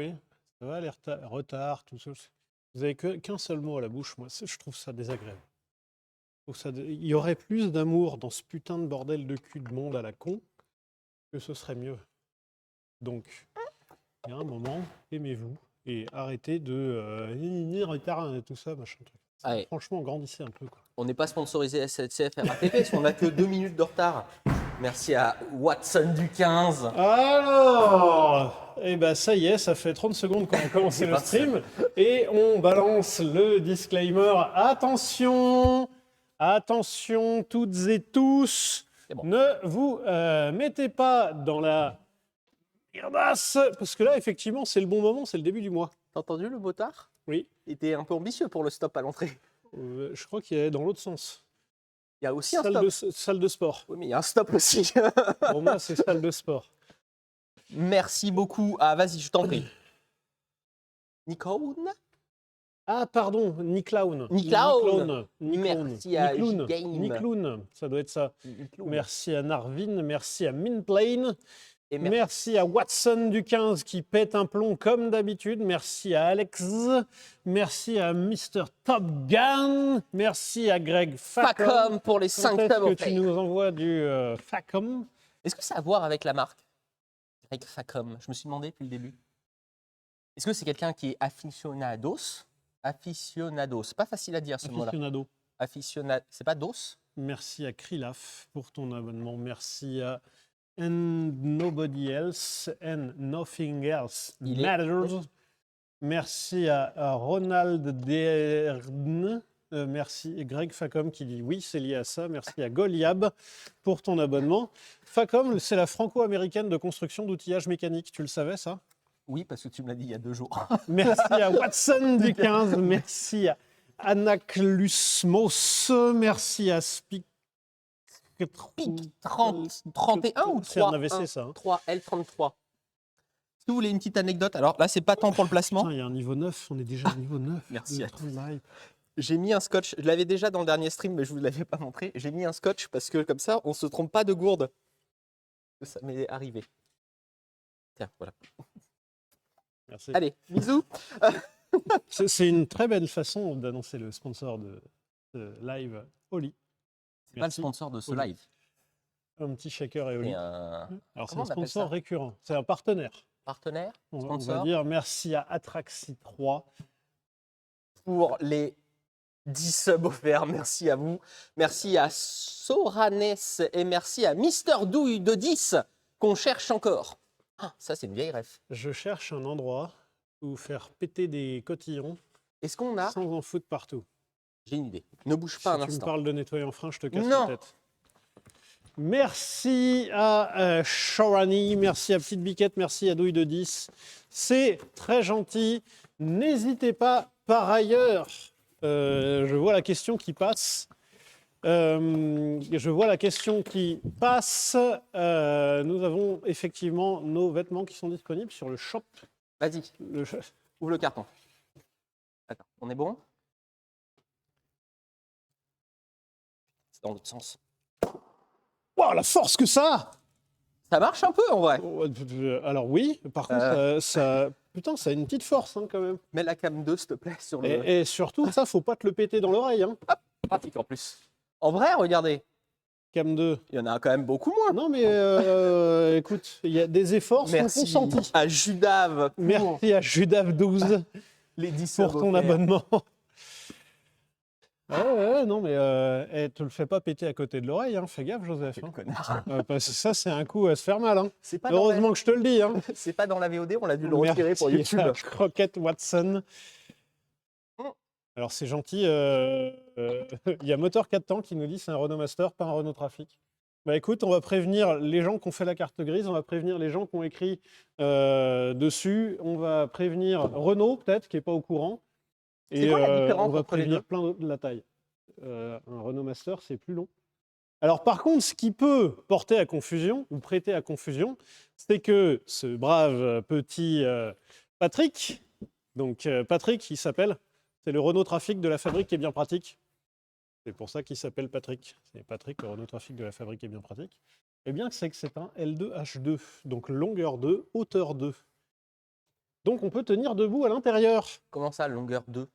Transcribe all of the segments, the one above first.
oui. Ça va, les retards, tout ça. Vous avez qu'un seul mot à la bouche, moi, je trouve ça désagréable. Il y aurait plus d'amour dans ce putain de bordel de cul de monde à la con que ce serait mieux. Donc, il y a un moment, aimez-vous et arrêtez de retard et tout ça, machin truc. Allez. Franchement, grandissez un peu, quoi. On n'est pas sponsorisé SNCF RATP parce qu'on n'a que 2 minutes de retard. Merci à Watson du 15. Alors, eh ben ça y est, ça fait 30 secondes qu'on a commencé le stream et on balance le disclaimer. Attention, attention toutes et tous, Bon. ne vous mettez pas dans la merdasse parce que là, effectivement, c'est le bon moment, c'est le début du mois. T'as entendu le motard? Oui. Il était un peu ambitieux pour le stop à l'entrée. Je crois qu'il est dans l'autre sens. Il y a aussi un stop. Salle de sport. Oui, mais il y a un stop aussi. Pour moi, c'est salle de sport. Merci beaucoup. Ah, vas-y, je t'en prie. Nicoune. Ah, pardon, Niclown. Niclown. Niclown. Merci à Niclown. J-Game. Niclown, ça doit être ça. Nicloun. Merci à Narvin, merci à Minplane. Et merci à Watson du 15 qui pète un plomb comme d'habitude. Merci à Alex. Merci à Mr. Top Gun. Merci à Greg Facom pour les 5 Quand tableaux. est-ce que tu nous envoies du Facom? Est-ce que ça a à voir avec la marque Greg Facom, je me suis demandé depuis le début. Est-ce que c'est quelqu'un qui est aficionados? Aficionados, pas facile à dire ce mot-là. Aficionado. C'est pas dos? Merci à Krilaf pour ton abonnement. Merci à And Nobody Else and Nothing Else Matters. Merci à Ronald Dern. Merci Greg Facom qui dit oui, c'est lié à ça. Merci à Goliab pour ton abonnement. Facom, c'est la franco-américaine de construction d'outillage mécanique. Tu le savais, ça? Oui, parce que tu me l'as dit il y a 2 jours. Merci à Watson du 15. Merci à Anaclusmos. Merci à Speak 31 ou 3? C'est un AVC, ça. 3L33. Si vous voulez une petite anecdote, alors là, c'est pas tant pour le placement. Putain, il y a un niveau 9, on est déjà au niveau 9. Merci à tous. J'ai mis un scotch, je l'avais déjà dans le dernier stream, mais je ne vous l'avais pas montré. J'ai mis un scotch parce que comme ça, on ne se trompe pas de gourde. Ça m'est arrivé. Tiens, voilà. Merci. Allez, bisous. C'est une très belle façon d'annoncer le sponsor de live, Oli. C'est pas le sponsor de ce live. Un petit shaker et Oli. Alors c'est un on appelle sponsor ça récurrent, c'est un partenaire. Partenaire, on va dire merci à Atraxi 3 pour les 10 subs offerts. Merci à vous. Merci à Soranes et merci à Mister Douille de 10 qu'on cherche encore. Ah, ça c'est une vieille ref. Je cherche un endroit où faire péter des cotillons. Est-ce qu'on a sans en foutre partout? J'ai une idée. Ne bouge pas un instant. Si tu me parles de nettoyer en frein, je te casse la tête. Merci à Shorani, merci à Petite Biquette, merci à Douille de 10. C'est très gentil. N'hésitez pas, par ailleurs, je vois la question qui passe. Nous avons effectivement nos vêtements qui sont disponibles sur le shop. Vas-y, ouvre le carton. Attends, on est bon? C'est dans l'autre sens. Waouh, la force que ça a! Ça marche un peu en vrai. Alors oui, par contre, putain, ça a une petite force hein, quand même. Mets la cam 2, s'il te plaît, sur le... Et surtout, ça, faut pas te le péter dans l'oreille. Hein. Hop, pratique en plus. En vrai, regardez. Cam 2. Il y en a quand même beaucoup moins. Non, mais écoute, il y a des efforts sont consentis. Merci à Judav. Merci à Judav 12 les 10 pour ton abonnement. Non, mais te le fais pas péter à côté de l'oreille, hein. Fais gaffe, Joseph. Hein. Connard. Parce que ça, c'est un coup à se faire mal. Hein. Pas heureusement que je te le dis. Hein. C'est pas dans la VOD, on a dû le retirer pour YouTube. Croquette Watson. Alors, c'est gentil. Il y a Moteur 4 temps qui nous dit c'est un Renault Master, pas un Renault Trafic. Bah écoute, on va prévenir les gens qui ont fait la carte grise, on va prévenir les gens qui ont écrit dessus, on va prévenir Renault, peut-être, qui n'est pas au courant. C'est quoi la différence on va prévenir plein d'autres de la taille. Un Renault Master, c'est plus long. Alors par contre, ce qui peut porter à confusion, ou prêter à confusion, c'est que ce brave petit Patrick, donc Patrick, il s'appelle, c'est le Renault Trafic de la fabrique qui est bien pratique. C'est pour ça qu'il s'appelle Patrick. C'est Patrick, le Renault Trafic de la fabrique est bien pratique. Eh bien, c'est que c'est un L2H2, donc longueur 2, hauteur 2. Donc on peut tenir debout à l'intérieur, Comment ça, longueur 2?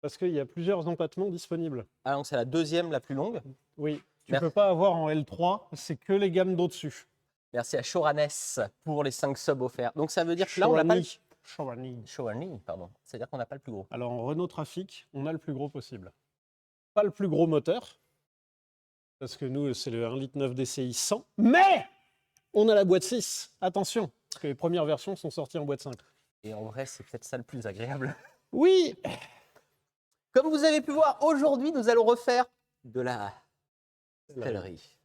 parce qu'il y a plusieurs empattements disponibles. Ah donc c'est la deuxième la plus longue. Oui, tu Merci. peux pas avoir en L3, c'est que les gammes d'au-dessus. Merci à Shoranes pour les 5 subs offerts. Donc ça veut dire que là, on n'a pas le... Shorani, pardon. C'est-à-dire qu'on n'a pas le plus gros. Alors en Renault Trafic, on a le plus gros possible. Pas le plus gros moteur, parce que nous, c'est le 1,9 litre DCI 100, mais on a la boîte 6. Attention, parce que les premières versions sont sorties en boîte 5. Et en vrai, c'est peut-être ça le plus agréable. Oui, Comme vous avez pu voir, aujourd'hui, nous allons refaire de la stellerie.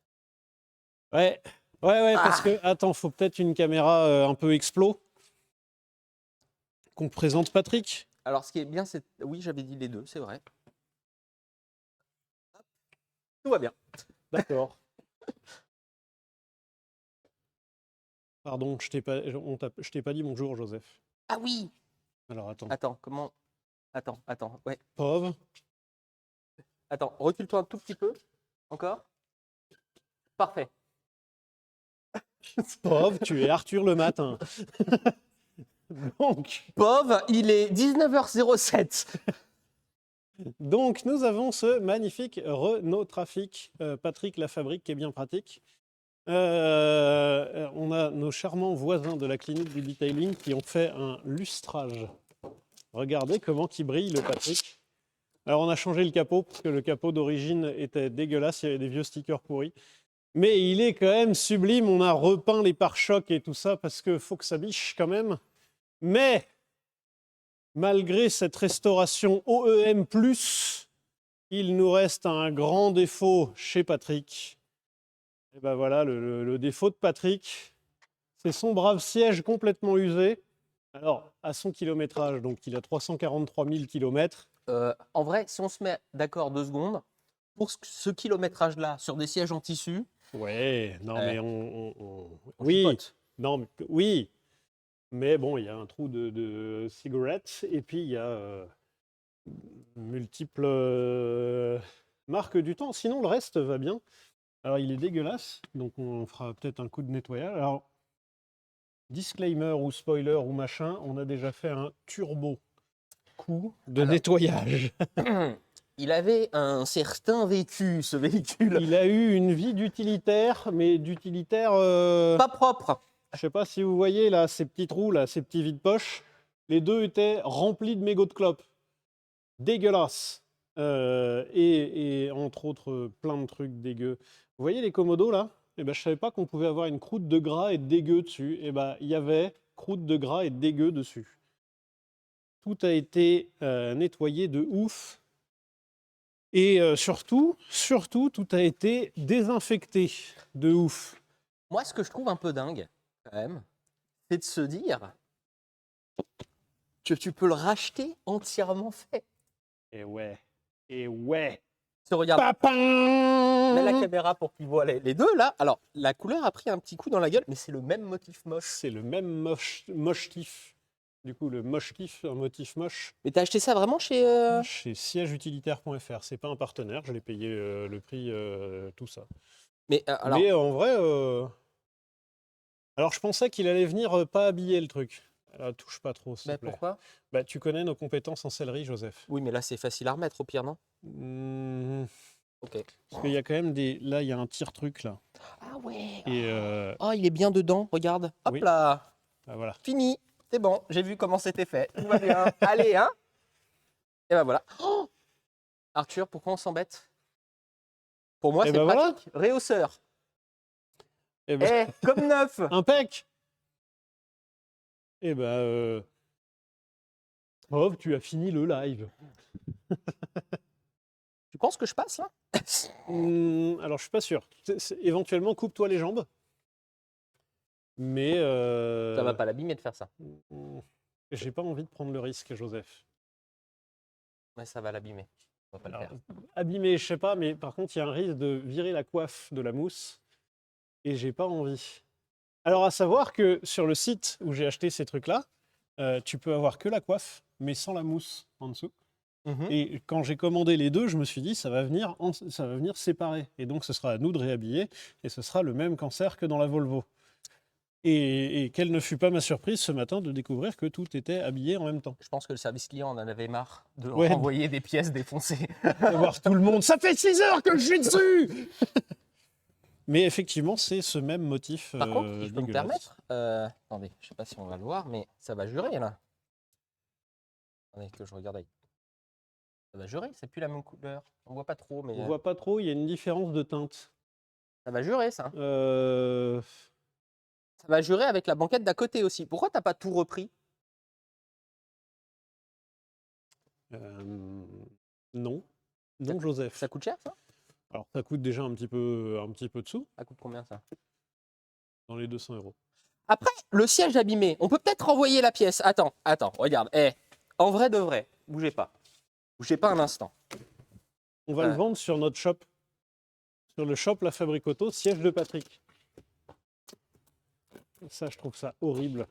ouais, parce que, attends, faut peut-être une caméra un peu explo. Qu'on présente Patrick. Alors, ce qui est bien, c'est... Oui, j'avais dit les deux, c'est vrai. Hop. Tout va bien. D'accord. Pardon, je t'ai pas dit bonjour, Joseph. Ah oui. Alors attends. Attends, comment... Attends. Ouais. Pauvre. Attends, recule-toi un tout petit peu. Encore. Parfait. Pauvre, tu es Arthur le matin. Pauvre, il est 19h07. Donc, nous avons ce magnifique Renault Trafic, Patrick Lafabrique, qui est bien pratique. On a nos charmants voisins de la clinique du detailing qui ont fait un lustrage. Regardez comment il brille, le Patrick. Alors, on a changé le capot, parce que le capot d'origine était dégueulasse, il y avait des vieux stickers pourris. Mais il est quand même sublime, on a repeint les pare-chocs et tout ça, parce qu'il faut que ça biche quand même. Mais, malgré cette restauration OEM+, il nous reste un grand défaut chez Patrick. Et ben voilà, le défaut de Patrick, c'est son brave siège complètement usé. Alors, à son kilométrage, donc il a 343 000 km. En vrai, si on se met d'accord 2 secondes, pour ce kilométrage-là, sur des sièges en tissu... Ouais, non mais on oui, chipote. non, oui. Mais bon, il y a un trou de cigarette et puis il y a multiples marques du temps. Sinon, le reste va bien. Alors, il est dégueulasse, donc on fera peut-être un coup de nettoyage. Alors, disclaimer ou spoiler ou machin, on a déjà fait un turbo coup de nettoyage. Il avait un certain vécu, ce véhicule. Il a eu une vie d'utilitaire, mais d'utilitaire... Pas propre. Je sais pas si vous voyez là, ces petits trous, là, ces petits vides-poches. Les deux étaient remplis de mégots de clopes. Dégueulasse. Et entre autres, plein de trucs dégueux. Vous voyez les commodos là? Eh ben, je savais pas qu'on pouvait avoir une croûte de gras et de dégueu dessus. Eh ben, il y avait croûte de gras et de dégueu dessus. Tout a été nettoyé de ouf. Et surtout, tout a été désinfecté de ouf. Moi, ce que je trouve un peu dingue, quand même, c'est de se dire que tu peux le racheter entièrement fait. Et ouais. Et ouais. Tu regardes. Papin! Mets la caméra pour qu'ils voient les deux là. Alors, la couleur a pris un petit coup dans la gueule, mais c'est le même motif moche. C'est le même moche-tif. Du coup, le moche-tif, un motif moche. Mais t'as acheté ça vraiment chez... Chez siègeutilitaire.fr. C'est pas un partenaire, je l'ai payé le prix, tout ça. Mais, alors... Mais en vrai, alors je pensais qu'il allait venir pas habiller le truc. Alors, touche pas trop, s'il te plaît. Pourquoi? Bah, tu connais nos compétences en sellerie, Joseph. Oui, mais là, c'est facile à remettre au pire, non? Ok. Parce qu'il y a quand même des... Là, il y a un tire-truc, là. Ah ouais. Et Oh, il est bien dedans, regarde. Hop oui. là. Ah, voilà. Fini. C'est bon, j'ai vu comment c'était fait. Tout va bien. Allez, hein. Et ben voilà. Oh, Arthur, pourquoi on s'embête? Pour moi, Et c'est ben pratique. Réhausseur. Et ben... Comme neuf. Impec. Et ben... Pauvre, tu as fini le live. Tu penses que je passe là? Alors, je suis pas sûr. Éventuellement, coupe-toi les jambes. Mais... Ça va pas l'abîmer de faire ça. J'ai pas envie de prendre le risque, Joseph. Ouais, ça va l'abîmer. On va pas le faire. Abîmer, je sais pas, mais par contre, il y a un risque de virer la coiffe de la mousse. Et j'ai pas envie. Alors, à savoir que sur le site où j'ai acheté ces trucs-là, tu peux avoir que la coiffe, mais sans la mousse en dessous. Et quand j'ai commandé les deux, je me suis dit, ça va venir séparé. Et donc, ce sera à nous de réhabiller. Et ce sera le même cancer que dans la Volvo. Et quelle ne fut pas ma surprise ce matin de découvrir que tout était habillé en même temps. Je pense que le service client en avait marre de Ouais. renvoyer des pièces défoncées. De voir tout le monde. Ça fait 6 heures que je suis dessus. Mais effectivement, c'est ce même motif. Par contre, si je peux me dégueulasse. permettre, attendez, je sais pas si on va le voir, mais ça va jurer là. Attendez que je regarde avec. Ça va jurer, c'est plus la même couleur. On voit pas trop, mais On voit pas trop, il y a une différence de teinte. ça va jurer ça. Euh, Ça va jurer avec la banquette d'à côté aussi. Pourquoi t'as pas tout repris? Non. Non, Joseph. Ça coûte cher ça? Alors, ça coûte déjà un petit peu de sous, Ça coûte combien ça? dans les 200 euros. Après, le siège abîmé, on peut peut-être renvoyer la pièce. Attends, regarde. En vrai de vrai, bougez pas. Bougez pas un instant. On va le vendre sur notre shop. Sur le shop La Fabrique Auto, siège de Patrick. Ça, je trouve ça horrible.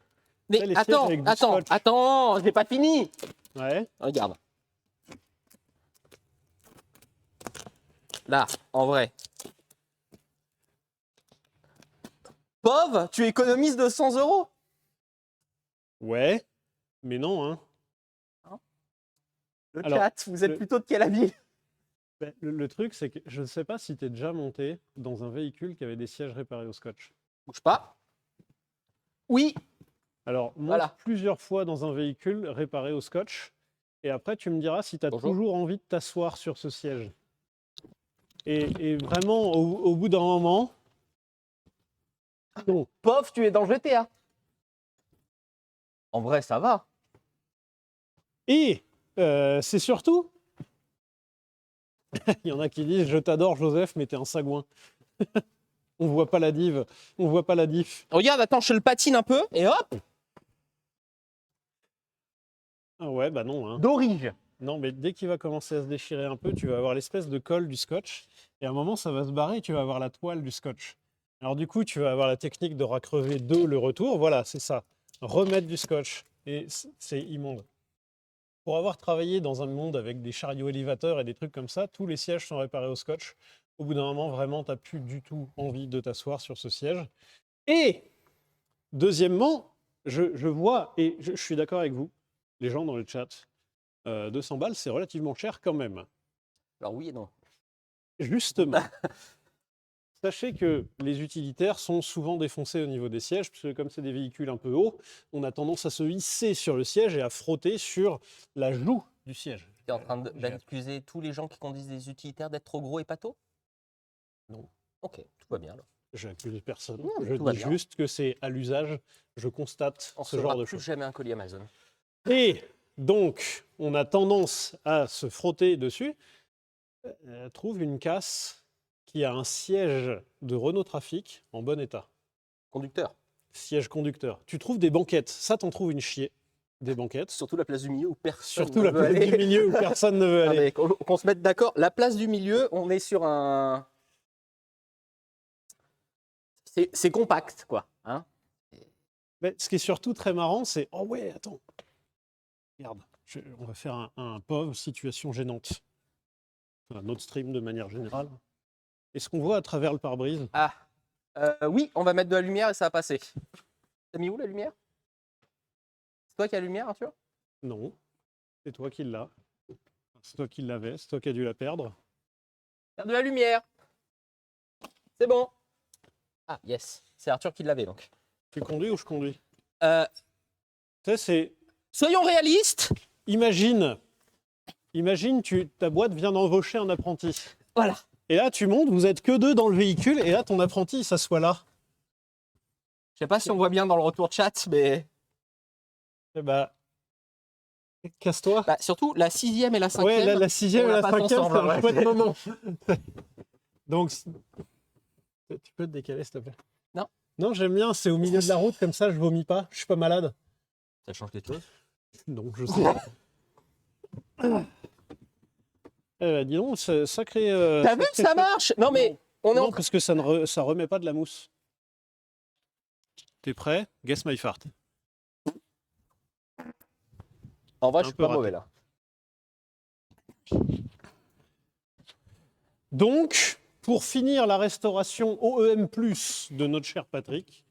Mais les sièges avec du scotch. attends, j'ai pas fini. Ouais. Regarde. Là, en vrai. Pauvre, tu économises 200 euros. Ouais. Mais non, hein. Le Alors, chat, vous êtes plutôt de quel avis? Ben, le truc, c'est que je ne sais pas si tu es déjà monté dans un véhicule qui avait des sièges réparés au scotch. Bouge pas. Oui. Alors, monte Voilà. plusieurs fois dans un véhicule réparé au scotch, et après, tu me diras si tu as Bonjour. toujours envie de t'asseoir sur ce siège. Et vraiment, au bout d'un moment... Non. Pauvre, tu es dans GTA. En vrai, ça va. Et c'est surtout... Il y en a qui disent « Je t'adore, Joseph, mais t'es un sagouin. » On voit pas la div. On voit pas la diff. Regarde, attends, je le patine un peu, et hop. Ah ouais, bah non. Hein. D'orige. Non, mais dès qu'il va commencer à se déchirer un peu, tu vas avoir l'espèce de colle du scotch. Et à un moment, ça va se barrer et tu vas avoir la toile du scotch. Alors du coup, tu vas avoir la technique de racrever le retour. Voilà, c'est ça. Remettre du scotch. Et c'est immonde. Pour avoir travaillé dans un monde avec des chariots élévateurs et des trucs comme ça, tous les sièges sont réparés au scotch. Au bout d'un moment, vraiment, tu n'as plus du tout envie de t'asseoir sur ce siège. Et deuxièmement, je vois, et je suis d'accord avec vous, les gens dans le chat, 200 balles, c'est relativement cher quand même. Alors oui et non. Justement, sachez que les utilitaires sont souvent défoncés au niveau des sièges, puisque comme c'est des véhicules un peu hauts, on a tendance à se hisser sur le siège et à frotter sur la joue du siège. Tu es en train d'accuser tous les gens qui conduisent des utilitaires d'être trop gros et pâteaux? Non. Ok, tout va bien alors. J'accuse personne. Ouais, Je tout va dis bien. juste que c'est à l'usage. Je constate On ce saura genre de plus choses. jamais un colis Amazon. Et donc, on a tendance à se frotter dessus. Trouve une casse qui a un siège de Renault Trafic en bon état. Conducteur. Siège conducteur. Tu trouves des banquettes. Ça, t'en trouves une chier. Des banquettes. Surtout la place du milieu où personne Surtout ne la veut place aller. du milieu où personne ne veut Non, aller. mais qu'on se mette d'accord. La place du milieu, on est sur un... C'est compact, quoi. Hein. Mais ce qui est surtout très marrant, c'est... Oh ouais, attends. Regarde, on va faire un pauvre situation gênante. Un autre stream de manière générale. Est-ce qu'on voit à travers le pare-brise? Ah, oui, on va mettre de la lumière et ça va passer. T'as mis où la lumière? C'est toi qui as la lumière, Arthur? Non, c'est toi qui l'as. C'est toi qui l'avais, c'est toi qui as dû la perdre. Faire de la lumière. C'est bon. Ah, yes. C'est Arthur qui l'avait, donc. Tu conduis ou je conduis? Euh, Tu sais, c'est... Soyons réalistes. Imagine, ta boîte vient d'embaucher un apprenti. Voilà. Et là, tu montes, vous êtes que deux dans le véhicule, et là, ton apprenti, il s'assoit là. Je sais pas si on voit bien dans le retour chat, mais... Eh bah, casse-toi. Bah, surtout, la 6e et la 5e. Ouais, la 6e on et la la passe 5e, c'est ensemble, un ouais. chouette moment. Donc, tu peux te décaler, s'il te plaît? Non. Non, j'aime bien, c'est au milieu de la route, comme ça, je vomis pas, je suis pas malade. Ça change quelque chose? Non, je sais pas. Dis donc, c'est sacré... T'as vu que ça marche? Non, mais on est en Non, parce que ça remet pas de la mousse. T'es prêt? Guess my fart. En vrai, Un je suis peu pas raté. mauvais là. Donc, pour finir la restauration OEM+, de notre cher Patrick,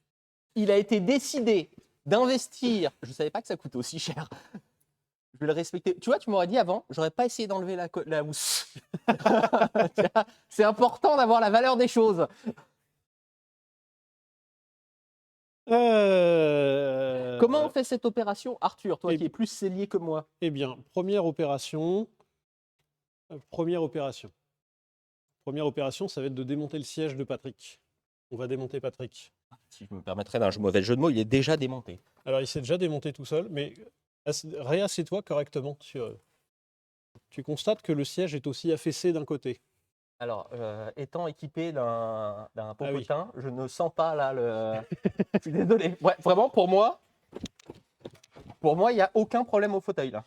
il a été décidé d'investir. Je ne savais pas que ça coûtait aussi cher. Je vais le respecter. Tu vois, tu m'aurais dit avant, j'aurais pas essayé d'enlever la housse. C'est important d'avoir la valeur des choses. Comment on fait cette opération, Arthur, toi qui es plus cellier que moi? Eh bien, première opération. Première opération, ça va être de démonter le siège de Patrick. On va démonter Patrick. Si je me permettrais d'un mauvais jeu de mots, il est déjà démonté. Alors, il s'est déjà démonté tout seul, mais réassieds-toi correctement. Tu constates que le siège est aussi affaissé d'un côté. Alors, étant équipé d'un popotin, je ne sens pas là le... Je suis désolé. Ouais, vraiment, pour moi, il n'y a aucun problème au fauteuil là.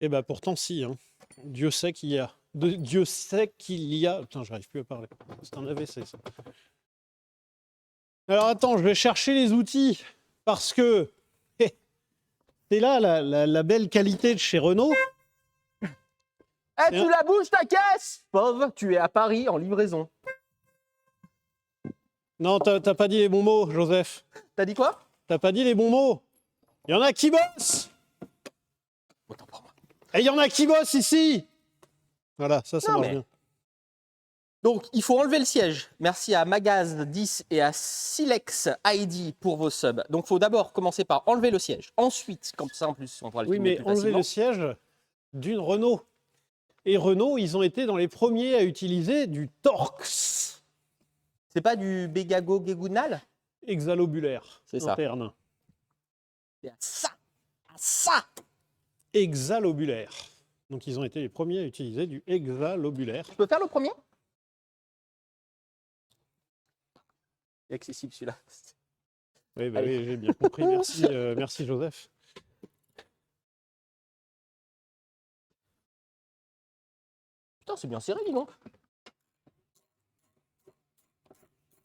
Eh bien, pourtant, si. Hein. Dieu sait qu'il y a. Dieu sait qu'il y a. Putain, j'arrive plus à parler. C'est un AVC, ça. Alors, attends, je vais chercher les outils. Parce que. C'est là la belle qualité de chez Renault. Eh, tu la bouges ta caisse! Pauvre, tu es à Paris en livraison. Non, t'as pas dit les bons mots, Joseph. T'as dit quoi? T'as pas dit les bons mots. Il y en a qui bossent. Autant pour moi. Et il y en a qui bossent ici. Voilà, ça marche bien. Donc, il faut enlever le siège. Merci à Magaz10 et à Silex ID pour vos subs. Donc, il faut d'abord commencer par enlever le siège. Ensuite, comme ça, en plus, on pourra le Oui, mais plus enlever facilement. le siège d'une Renault. Et Renault, ils ont été dans les premiers à utiliser du Torx. C'est pas du Bégago-Gégounal? Hexalobulaire. C'est ça. Interne. C'est à ça. À ça. Hexalobulaire. Donc, ils ont été les premiers à utiliser du hexalobulaire. Je peux faire le premier? C'est accessible celui-là. Oui, bah oui, j'ai bien compris. Merci, merci Joseph. Putain, c'est bien serré, dis donc.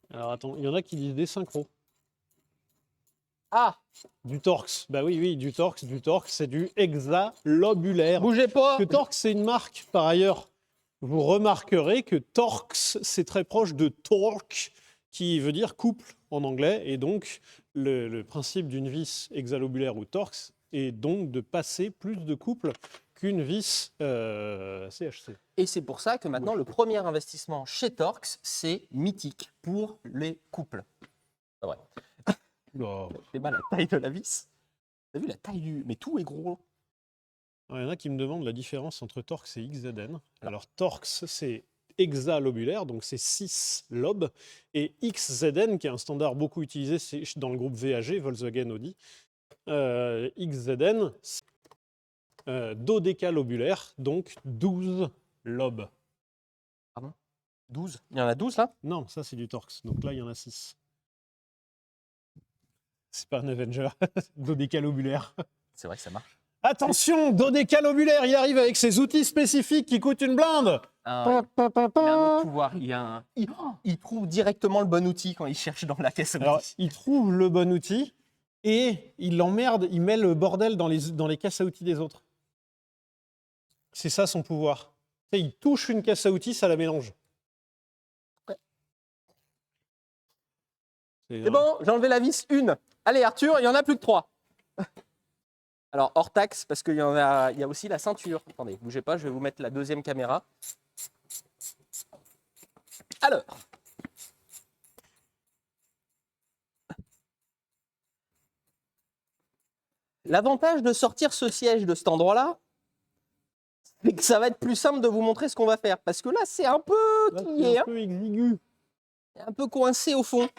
Alors attends, il y en a qui disent des synchros. Ah, Du Torx. Bah oui, du Torx. Du Torx, c'est du hexalobulaire. bougez pas. Que Torx, c'est une marque, par ailleurs. Vous remarquerez que Torx, c'est très proche de torque, qui veut dire couple en anglais. Et donc, le principe d'une vis hexalobulaire ou Torx est donc de passer plus de couple qu'une vis CHC. Et c'est pour ça que maintenant, le premier investissement chez Torx, c'est mythique pour les couples. C'est vrai. Oh. C'est mal la taille de la vis. T'as vu la taille du... Mais tout est gros. Il y en a qui me demandent la différence entre Torx et XZN. Alors, Torx, c'est hexalobulaire, donc c'est 6 lobes. Et XZN, qui est un standard beaucoup utilisé dans le groupe VAG, Volkswagen Audi. XZN, c'est dodécalobulaire, donc 12 lobes. Pardon? 12? Il y en a 12 là? Non, ça c'est du Torx. Donc là, il y en a 6. C'est pas un Avenger. Dodécalobulaire. C'est vrai que ça marche. Attention, dodécalobulaire, il arrive avec ses outils spécifiques qui coûtent une blinde. Il a un autre pouvoir. Il trouve directement le bon outil quand il cherche dans la caisse à Alors, outils. il trouve le bon outil et il l'emmerde, il met le bordel dans les caisses à outils des autres. C'est ça son pouvoir. Tu sais, il touche une caisse à outils, ça la mélange. Ouais. C'est bon, j'ai enlevé la vis 1. Allez Arthur, il y en a plus que 3. Alors hors taxe, parce qu'il y a aussi la ceinture. Attendez, bougez pas, je vais vous mettre la deuxième caméra. Alors. L'avantage de sortir ce siège de cet endroit-là, c'est que ça va être plus simple de vous montrer ce qu'on va faire. Parce que là, c'est un peu là, plié, c'est un peu exigu. un peu coincé au fond.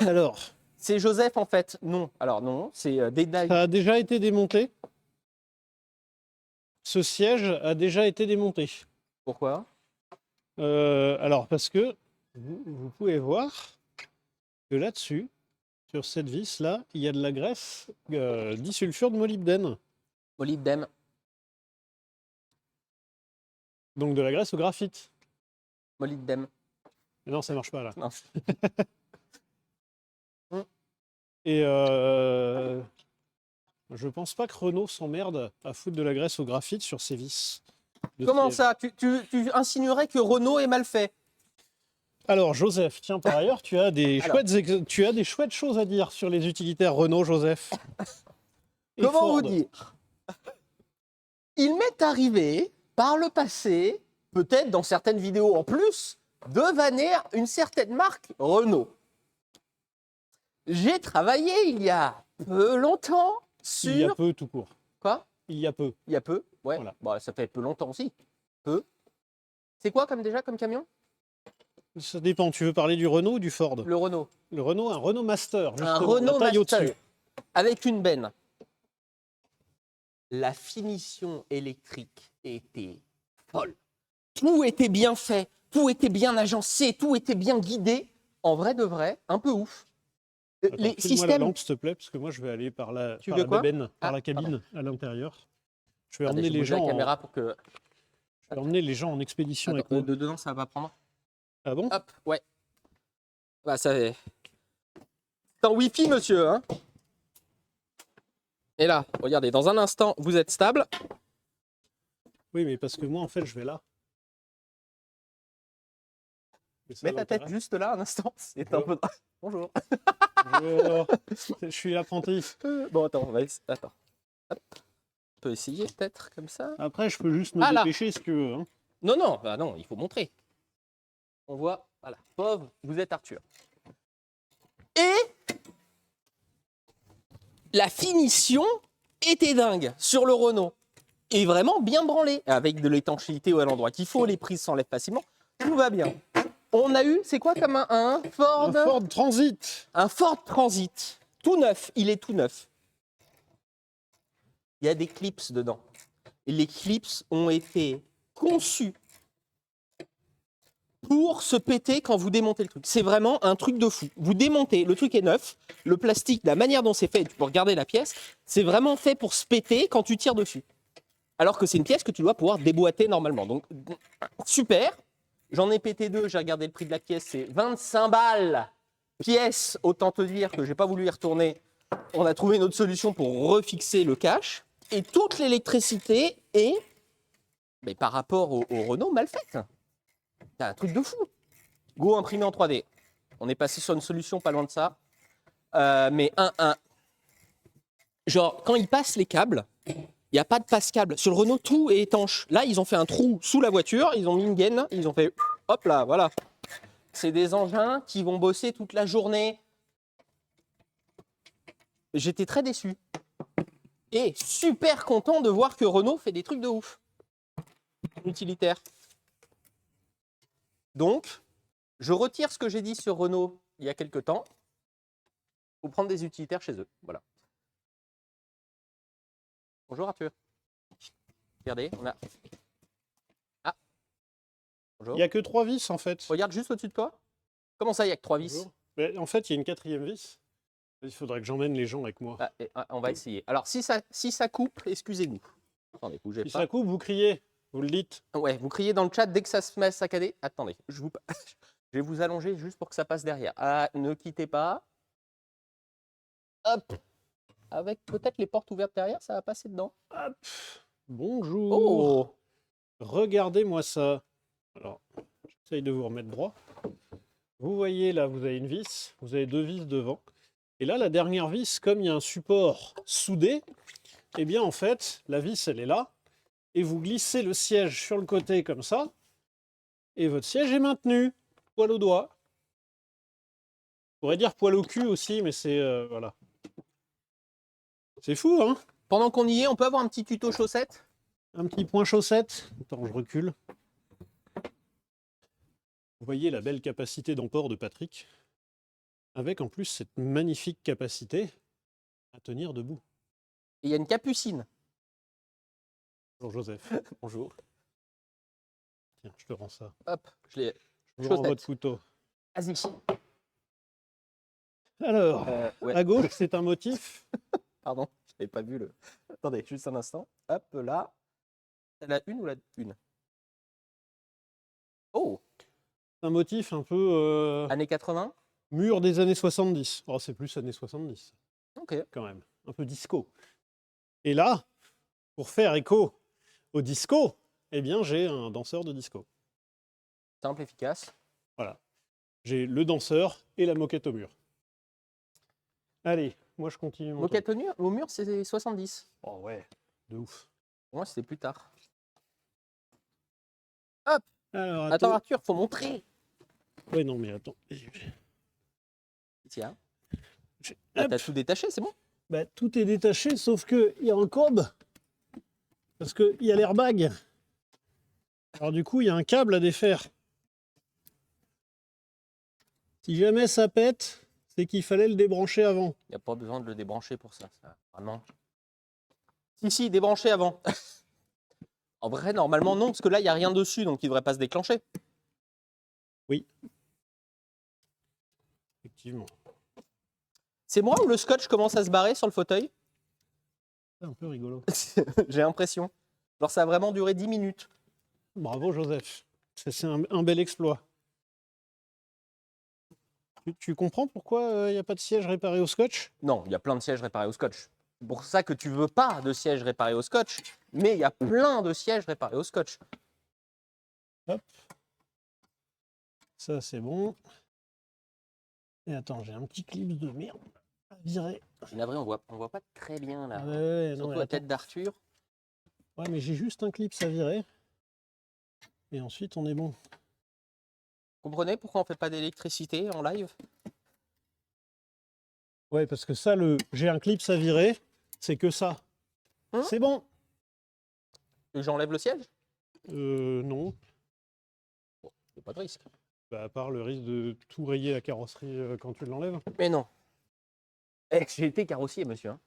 Alors, c'est Joseph en fait. Non, alors non, c'est Dédale. ça a déjà été démonté. Ce siège a déjà été démonté. Pourquoi? Alors, parce que vous pouvez voir que là-dessus, sur cette vis-là, il y a de la graisse disulfure de molybdène. Molybdène. Donc de la graisse au graphite. Molybdène. Mais non, ça marche pas là. Non. Et je pense pas que Renault s'emmerde à foutre de la graisse au graphite sur ses vis. Comment ça? Tu insinuerais que Renault est mal fait? Alors, Joseph, tiens, par ailleurs, tu as des chouettes choses à dire sur les utilitaires Renault, Joseph. Et Comment Ford. vous dire? Il m'est arrivé, par le passé, peut-être dans certaines vidéos en plus, de vanner une certaine marque Renault. J'ai travaillé il y a peu longtemps sur... Il y a peu, tout court. Quoi? Il y a peu. Il y a peu, ouais. Voilà. Bah, ça fait peu longtemps aussi. Peu. C'est quoi comme camion? Ça dépend. Tu veux parler du Renault ou du Ford? Le Renault. Le Renault, un Renault Master, Un justement. Renault la taille Master au-dessus. avec une benne. La finition électrique était folle. Tout était bien fait, tout était bien agencé, tout était bien guidé. En vrai de vrai, un peu ouf. Attends, Les file-moi la systèmes... lampe, s'il te plaît, parce que moi, je vais aller par la, Tu par veux la quoi? bébène, par Ah, la cabine, à l'intérieur. Je vais Attendez, emmener je les bouge la gens. caméra pour que... Je vais emmener les gens en expédition Attends, avec moi. dedans, ça va pas prendre. Ah bon? Hop, ouais. Bah, ça... C'est en Wi-Fi, monsieur, hein. Et là, regardez, dans un instant, vous êtes stable. Oui, mais parce que moi, en fait, je vais là. Et ça, Mets ta tête l'intérêt. juste là, un instant. C'est un peu... Bonjour. Bonjour. Je suis l'apprenti. Bon, attends, on va essayer. Attends. Hop. On peut essayer peut-être comme ça. Après, je peux juste me Ah, là. dépêcher si tu veux. Hein. Non, non, bah non, il faut montrer. On voit, voilà, pauvre, vous êtes Arthur. Et la finition était dingue sur le Renault. Et vraiment bien branlé, avec de l'étanchéité à l'endroit qu'il faut, les prises s'enlèvent facilement, tout va bien. On a eu, c'est quoi comme un Ford? Un Ford Transit. Un Ford Transit, tout neuf, il est tout neuf. Il y a des clips dedans. Et les clips ont été conçus pour se péter quand vous démontez le truc. C'est vraiment un truc de fou. Vous démontez, le truc est neuf, le plastique, la manière dont c'est fait, tu peux regarder la pièce, c'est vraiment fait pour se péter quand tu tires dessus. Alors que c'est une pièce que tu dois pouvoir déboîter normalement. Donc, super. J'en ai pété deux, j'ai regardé le prix de la pièce, c'est 25 balles pièce. Autant te dire que j'ai pas voulu y retourner. On a trouvé une autre solution pour refixer le cache. Et toute l'électricité est, mais par rapport au Renault, mal faite. C'est un truc de fou. Go imprimé en 3D. On est passé sur une solution pas loin de ça. Mais genre, quand ils passent les câbles, il n'y a pas de passe-câble. Sur le Renault, tout est étanche. Là, ils ont fait un trou sous la voiture, ils ont mis une gaine, ils ont fait hop là, voilà. C'est des engins qui vont bosser toute la journée. J'étais très déçu. Et super content de voir que Renault fait des trucs de ouf. Utilitaire. Donc, je retire ce que j'ai dit sur Renault il y a quelques temps. Il faut prendre des utilitaires chez eux. Voilà. Bonjour Arthur. Regardez, on a... Ah. Bonjour. Il n'y a que 3 vis, en fait. Regarde juste au-dessus de toi. Comment ça, il n'y a que 3 vis? Bonjour. Mais en fait, il y a une 4e vis. Il faudrait que j'emmène les gens avec moi. On va essayer. Alors, si ça coupe, excusez-nous. Attendez, bougez Si pas. ça coupe, vous criez. Vous le dites. Ouais, vous criez dans le chat dès que ça se met à saccader. Attendez, je vais vous allonger juste pour que ça passe derrière. Ah, ne quittez pas. Hop. Avec peut-être les portes ouvertes derrière, ça va passer dedans. Hop. Bonjour. Oh. Regardez-moi ça. Alors, j'essaye de vous remettre droit. Vous voyez là, vous avez une vis. Vous avez 2 vis devant. Et là, la dernière vis, comme il y a un support soudé, eh bien, en fait, la vis, elle est là. Et vous glissez le siège sur le côté comme ça. Et votre siège est maintenu. Poil au doigt. On pourrait dire poil au cul aussi, mais c'est... voilà. C'est fou, hein? Pendant qu'on y est, on peut avoir un petit tuto chaussettes? Un petit point chaussette. Attends, je recule. Vous voyez la belle capacité d'emport de Patrick, avec en plus cette magnifique capacité à tenir debout. Et il y a une capucine. Bonjour Joseph. Bonjour. Tiens, je te rends ça. Hop, je l'ai. Je vous rends Chaussette. votre couteau. Vas-y. Alors, Ouais. à gauche, c'est un motif. Pardon, je n'avais pas vu le... Attendez, juste un instant. Hop, là. La une ou la une? Oh, Un motif un peu années 80? mur des années 70. Oh, c'est plus années 70, Ok. quand même. Un peu disco. Et là, pour faire écho au disco, eh bien, j'ai un danseur de disco. Simple, efficace. Voilà. J'ai le danseur et la moquette au mur. Allez, moi je continue mon Moquette au mur, c'est 70. truc. Oh ouais, de ouf. Pour moi, c'était plus tard. Alors, Attends, Arthur, faut montrer. Ouais, non, mais attends. Tiens. J'ai- Là, Hop. t'as tout détaché, c'est bon? Bah, tout est détaché, sauf qu'il y a un courbe. Parce qu'il y a l'airbag. Alors du coup, il y a un câble à défaire. Si jamais ça pète, c'est qu'il fallait le débrancher avant. Il n'y a pas besoin de le débrancher pour ça. Vraiment. Si, débrancher avant. En vrai, normalement, non, parce que là, il n'y a rien dessus, donc il ne devrait pas se déclencher. Effectivement. C'est moi ou le scotch commence à se barrer sur le fauteuil? C'est un peu rigolo. J'ai l'impression. Genre, ça a vraiment duré 10 minutes. Bravo Joseph. C'est un bel exploit. Tu comprends pourquoi il n'y a pas de siège réparé au scotch? Non, il y a plein de sièges réparés au scotch. C'est pour ça que tu veux pas de sièges réparés au scotch, mais il y a plein de sièges réparés au scotch. Hop. Ça, c'est bon. Et attends, j'ai un petit clip de merde à virer. Je suis navré, on voit pas très bien là. Ah ouais, non, Surtout mais la attends. tête d'Arthur. Ouais, mais j'ai juste un clip à virer. Et ensuite, on est bon. Vous comprenez pourquoi on fait pas d'électricité en live? Ouais, parce que ça, j'ai un clip à virer, c'est que ça. Hein? C'est bon. Et j'enlève le siège? Non. Il n'y a pas de risque. Bah, à part le risque de tout rayer la carrosserie quand tu l'enlèves. Mais non. Eh, j'ai été carrossier, monsieur. Hein.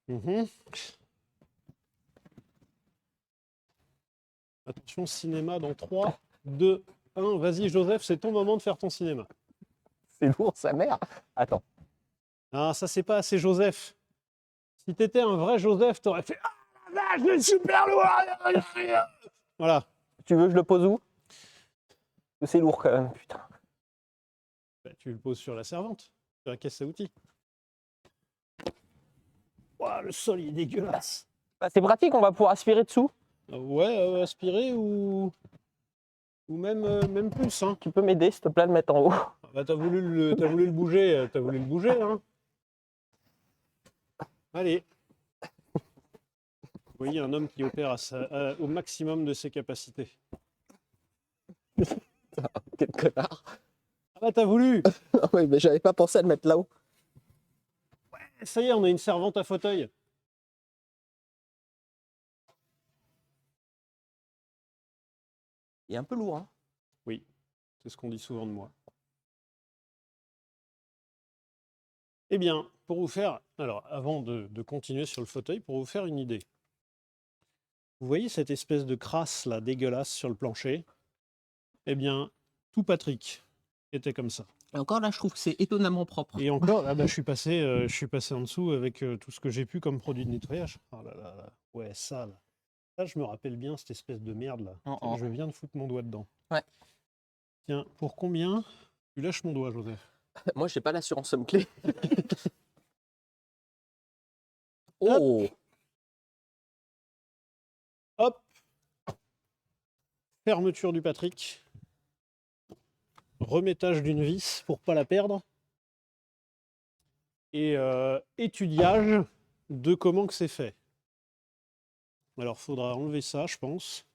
Mhm. Attention, cinéma dans 3, 2, 1. Vas-y, Joseph, c'est ton moment de faire ton cinéma. C'est lourd, sa mère. Attends. Ah, ça, c'est pas assez Joseph. Si t'étais un vrai Joseph, t'aurais fait ah la vache, je suis super lourd. Voilà. Tu veux que je le pose où? C'est lourd quand même, putain. Bah, tu le poses sur la servante, sur la caisse à outils. Ouah, le sol, il est dégueulasse. Bah, c'est pratique, on va pouvoir aspirer dessous. Ouais, aspirer ou même plus. Hein. Tu peux m'aider, s'il te plaît, à le mettre en haut. Bah, t'as voulu le bouger, hein. Allez. Vous voyez un homme qui opère au maximum de ses capacités. Quel connard. Ah bah t'as voulu. Ah oui, mais j'avais pas pensé à le mettre là-haut. Ça y est, on a une servante à fauteuil. Il est un peu lourd, hein. Oui, c'est ce qu'on dit souvent de moi. Eh bien, pour vous faire, alors avant de continuer sur le fauteuil, pour vous faire une idée. Vous voyez cette espèce de crasse là dégueulasse sur le plancher? Eh bien, tout Patrick était comme ça. Et encore là, je trouve que c'est étonnamment propre. Et encore, là, bah, je suis passé en dessous avec tout ce que j'ai pu comme produit de nettoyage. Oh là là là. Ouais, ça là. Ça, je me rappelle bien cette espèce de merde là. Oh. Je viens de foutre mon doigt dedans. Ouais. Tiens, pour combien tu lâches mon doigt, Joseph? Moi, j'ai pas l'assurance somme clé. Oh! Hop. Fermeture du Patrick. Remettage d'une vis pour pas la perdre. Et étudiage de comment que c'est fait. Alors, faudra enlever ça, je pense.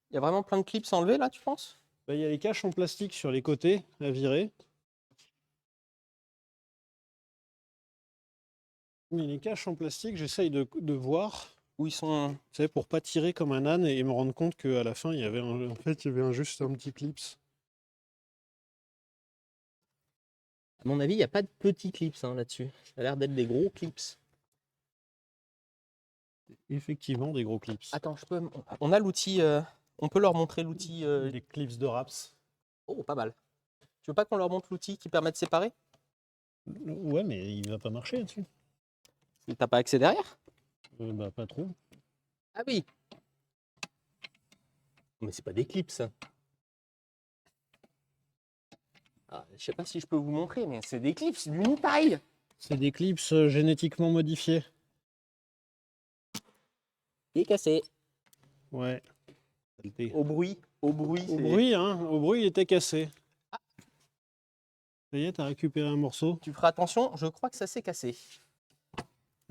Il y a vraiment plein de clips à enlever là, tu penses? Bah, il y a les caches en plastique sur les côtés à virer. Mais les caches en plastique, j'essaye de voir. Où ils sont. Tu sais, pour pas tirer comme un âne et me rendre compte qu'à la fin, il y avait juste un petit clips. À mon avis, il n'y a pas de petits clips hein, là-dessus. Ça a l'air d'être des gros clips. Effectivement, des gros clips. Attends, on a l'outil. On peut leur montrer l'outil. Des clips de Raps. Oh, pas mal. Tu veux pas qu'on leur montre l'outil qui permet de séparer? Ouais, mais il va pas marcher là-dessus. T'as pas accès derrière? Bah, pas trop. Ah oui. Mais c'est pas des clips, ça. Ah, je sais pas si je peux vous montrer, mais c'est des clips d'une taille. C'est des clips génétiquement modifiés. Il est cassé. Ouais. Au bruit Au bruit, Au c'est- bruit, hein, au bruit, il était cassé. Ça y est, t'as récupéré un morceau. Tu feras attention, je crois que ça s'est cassé.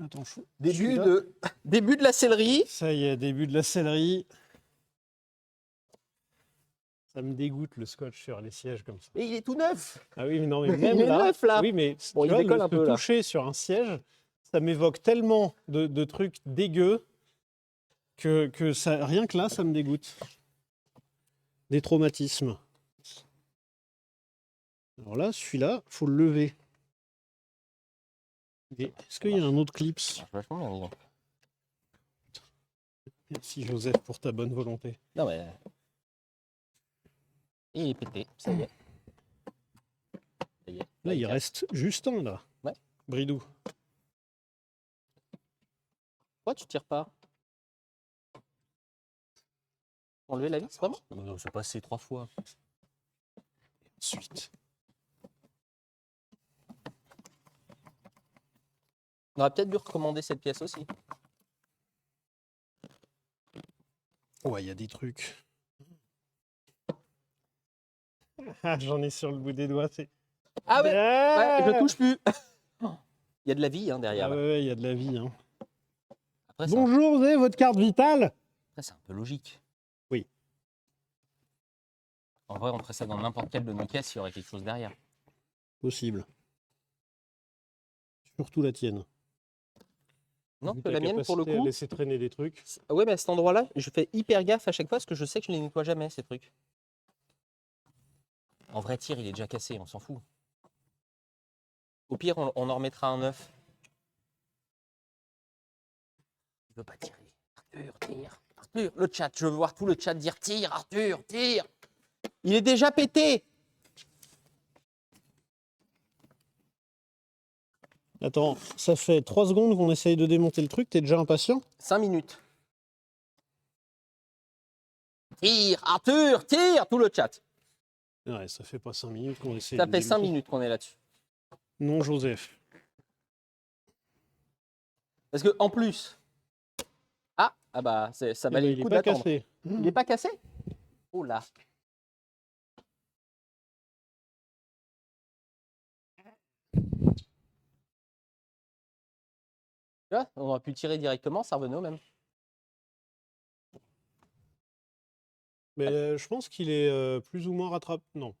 Attends, je suis Début là. début de la céleri. Ça y est, début de la céleri. Ça me dégoûte le scotch sur les sièges comme ça. Et il est tout neuf. Ah oui, mais non, mais Il même est là. neuf, là. Oui, mais Bon, tu il vois, décolle un se peu, là. toucher sur un siège, ça m'évoque tellement de trucs dégueux que ça, rien que là, ça me dégoûte. Des traumatismes. Alors là, celui-là, faut le lever. Est-ce qu'il y a un autre clips? Ça marche vachement bien, dis donc. Merci Joseph pour ta bonne volonté. Non, mais... Et il est pété, ça y est. Ça y est. Là, il reste juste un, là. Ouais. Bridou. Pourquoi tu tires pas? Enlever la vis, vraiment? Non, c'est passé 3 fois. Ensuite. On aurait peut-être dû recommander cette pièce aussi. Ouais, il y a des trucs. Ah, j'en ai sur le bout des doigts. Ah ouais, Ah je touche plus. Il y a de la vie hein, derrière. Ah là. ouais, il y a de la vie. Hein. Après, Bonjour, vous avez votre carte vitale? c'est un peu logique. Oui. En vrai, on ferait ça dans n'importe quelle de nos caisses, il y aurait quelque chose derrière. Possible. Surtout la tienne. Non, Vu que ta la mienne, pour le capacité à coup. laisser traîner des trucs. Ouais, mais à cet endroit-là, je fais hyper gaffe à chaque fois parce que je sais que je les nettoie jamais, ces trucs. En vrai, tir, il est déjà cassé, on s'en fout. Au pire, on en remettra un neuf. Il veut pas tirer. Arthur, tire. Arthur, le chat, je veux voir tout le chat dire tire, Arthur, tire. Il est déjà pété. Attends, ça fait 3 secondes qu'on essaye de démonter le truc, t'es déjà impatient? 5 minutes. Tire, Arthur, tire, tout le chat. Ouais, ça fait pas 5 minutes qu'on essaye Ça de fait 5 démonter. minutes qu'on est là-dessus. Non, Joseph. Parce que en plus. Ah bah, ça Eh ben, valait il le est coup pas d'attendre. cassé. Il n'est pas cassé? Oh là. Tu vois, on aurait pu tirer directement, ça revenait au même. Mais je pense qu'il est plus ou moins rattrapé. Non.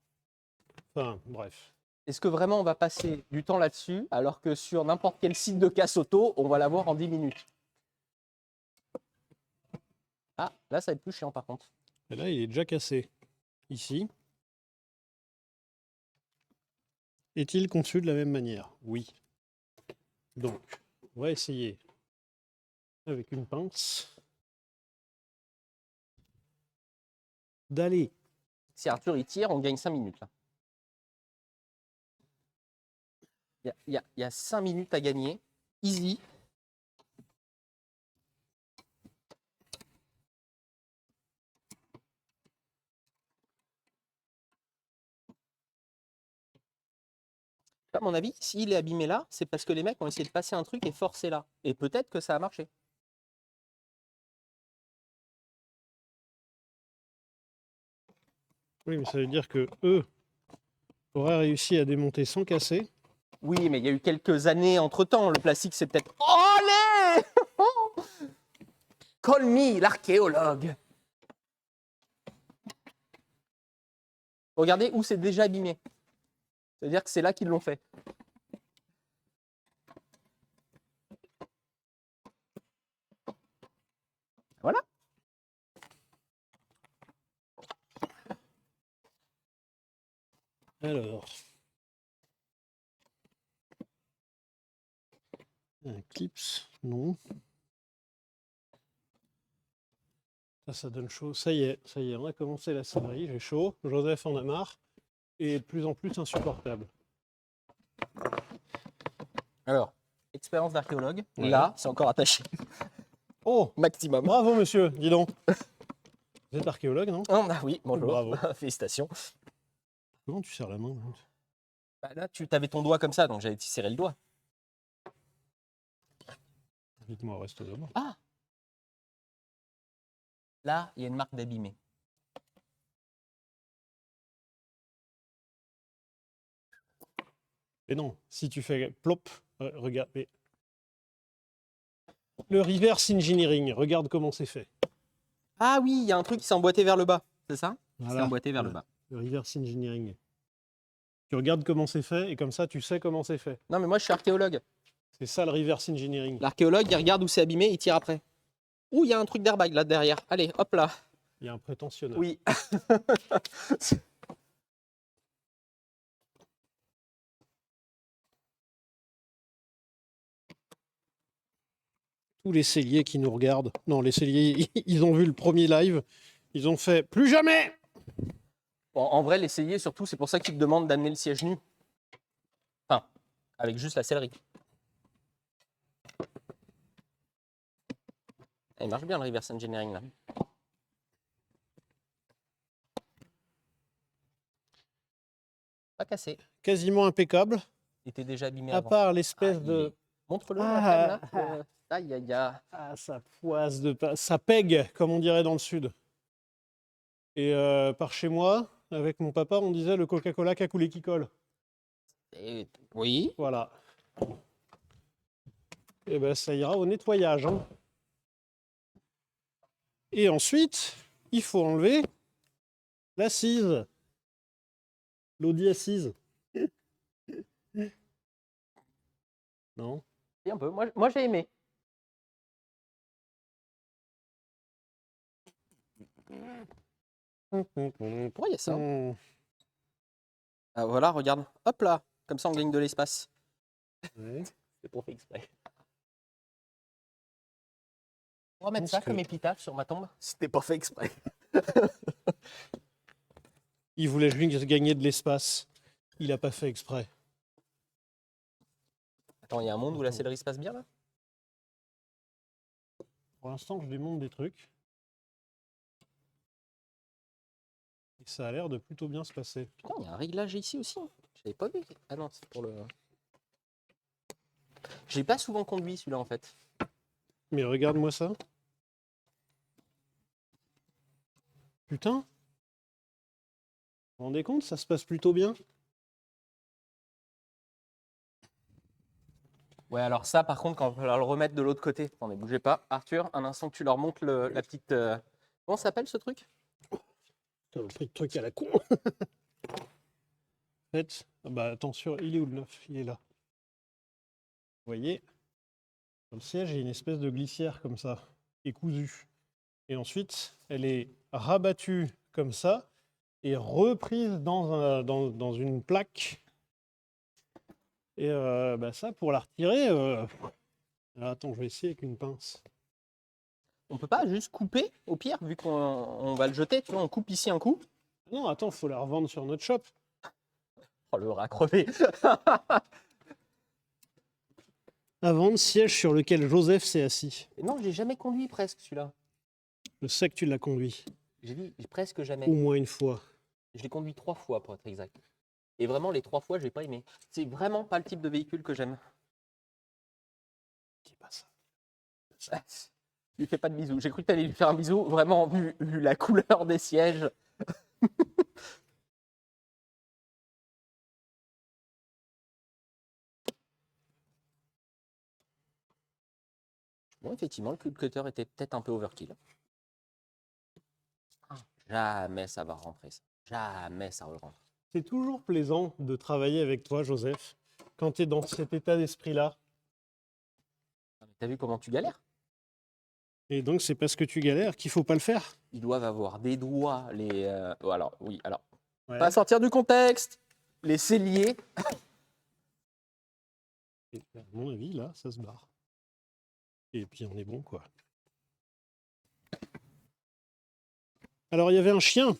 Enfin, bref. Est-ce que vraiment on va passer du temps là-dessus alors que sur n'importe quel site de casse auto, on va l'avoir en 10 minutes? Ah, là ça va être plus chiant par contre. Et là, il est déjà cassé. Ici. Est-il conçu de la même manière? Oui. Donc, on va essayer avec une pince d'aller. Si Arthur il tire, on gagne 5 minutes là. Il y a 5 minutes à gagner. Easy. À mon avis, s'il est abîmé là, c'est parce que les mecs ont essayé de passer un truc et forcer là. Et peut-être que ça a marché. Oui, mais ça veut dire que eux auraient réussi à démonter sans casser. Oui, mais il y a eu quelques années entre-temps. Le plastique, c'est peut-être... Oh, allez. Call me l'archéologue. Regardez où c'est déjà abîmé. C'est-à-dire que c'est là qu'ils l'ont fait. Voilà. Alors. Un clips, non. Ça donne chaud. Ça y est, on a commencé la série, j'ai chaud. Joseph en a marre. Et de plus en plus insupportable. Alors, expérience d'archéologue. Ouais. Là, c'est encore attaché. Oh, Maximum. bravo monsieur, dis donc. Vous êtes archéologue, non? Ah oui, bonjour. Bravo. Félicitations. Comment tu serres la main? Bah là, tu avais ton doigt comme ça, donc j'avais serré le doigt. Dites-moi, reste là-bas. Ah. Là, il y a une marque d'abîmé. Et non, si tu fais plop, regarde. Le reverse engineering, regarde comment c'est fait. Ah oui, il y a un truc qui s'est emboîté vers le bas, c'est ça? C'est Voilà. emboîté vers le bas. Le reverse engineering. Tu regardes comment c'est fait et comme ça, tu sais comment c'est fait. Non, mais moi, je suis archéologue. C'est ça le reverse engineering. L'archéologue, il regarde où c'est abîmé, il tire après. Ouh, il y a un truc d'airbag là derrière. Allez, hop là. Il y a un prétentionneur. Oui. Tous les celliers qui nous regardent. Non, les celliers, ils ont vu le premier live. Ils ont fait plus jamais. Bon, en vrai, l'essayer, surtout, c'est pour ça qu'ils te demandent d'amener le siège nu. Enfin, avec juste la sellerie. Il marche bien le reverse engineering là. Pas cassé. Quasiment impeccable. Il était déjà abîmé À avant. part l'espèce il de. est- Montre-le Ah, la flamme, là. Aïe, aïe, aïe. Ah, ça poise de. Ça pègue, comme on dirait dans le sud. Et par chez moi, avec mon papa, on disait le Coca-Cola qui a coulé qui colle. Oui. Voilà. Et ben ça ira au nettoyage. Hein. Et ensuite, il faut enlever l'assise. L'audi assise. Non. Et un peu. Moi j'ai aimé. Pourquoi il y a ça? Ah, voilà, regarde. Hop là. Comme ça, on gagne de l'espace. Ouais. C'est pour faire exprès. On va mettre pense ça que- comme épitaphe sur ma tombe. C'était pas fait exprès. Il voulait juste gagner de l'espace. Il n'a pas fait exprès. Attends, il y a un monde où la sellerie se passe bien là? Pour l'instant, je démonte des trucs. Et ça a l'air de plutôt bien se passer. Putain, il y a un réglage ici aussi. Je l'avais pas vu. Ah non, c'est pour le. J'ai pas souvent conduit celui-là en fait. Mais regarde-moi ça. Putain. Vous vous rendez compte, ça se passe plutôt bien. Ouais, alors ça, par contre, quand on va le remettre de l'autre côté. Attendez, bougez pas. Arthur, un instant que tu leur montres la petite. Comment ça s'appelle ce truc? T'as pris de truc à la con. En fait, bah attention, il est où le neuf? Il est là. Vous voyez, dans le siège, il y a une espèce de glissière comme ça, qui est cousue. Et ensuite, elle est rabattue comme ça et reprise dans une plaque. Et bah ça, pour la retirer, alors, attends, je vais essayer avec une pince. On peut pas juste couper au pire, vu qu'on va le jeter, tu vois, on coupe ici un coup. Non, attends, faut la revendre sur notre shop. Oh, le rat crevé. À vendre, siège sur lequel Joseph s'est assis. Non, j'ai jamais conduit presque celui-là. Je sais que tu l'as conduit, J'ai dit presque jamais. au moins une fois. Je l'ai conduit 3 fois pour être exact. Et vraiment, les 3 fois, j'ai pas aimé. C'est vraiment pas le type de véhicule que j'aime. Dis pas ça. Lui fais pas de bisous. J'ai cru que tu allais lui faire un bisou, vraiment, vu la couleur des sièges. Bon, effectivement, le cube cutter était peut-être un peu overkill. Jamais ça va rentrer, ça. Jamais ça rentre. C'est toujours plaisant de travailler avec toi, Joseph, quand tu es dans cet état d'esprit-là. T'as vu comment tu galères? Et donc, c'est parce que tu galères qu'il faut pas le faire. Ils doivent avoir des doigts, les. Oh, alors, oui, alors. Ouais. Pas sortir du contexte. Les celliers. Et à mon avis, là, ça se barre. Et puis, on est bon, quoi. Alors, il y avait un chien.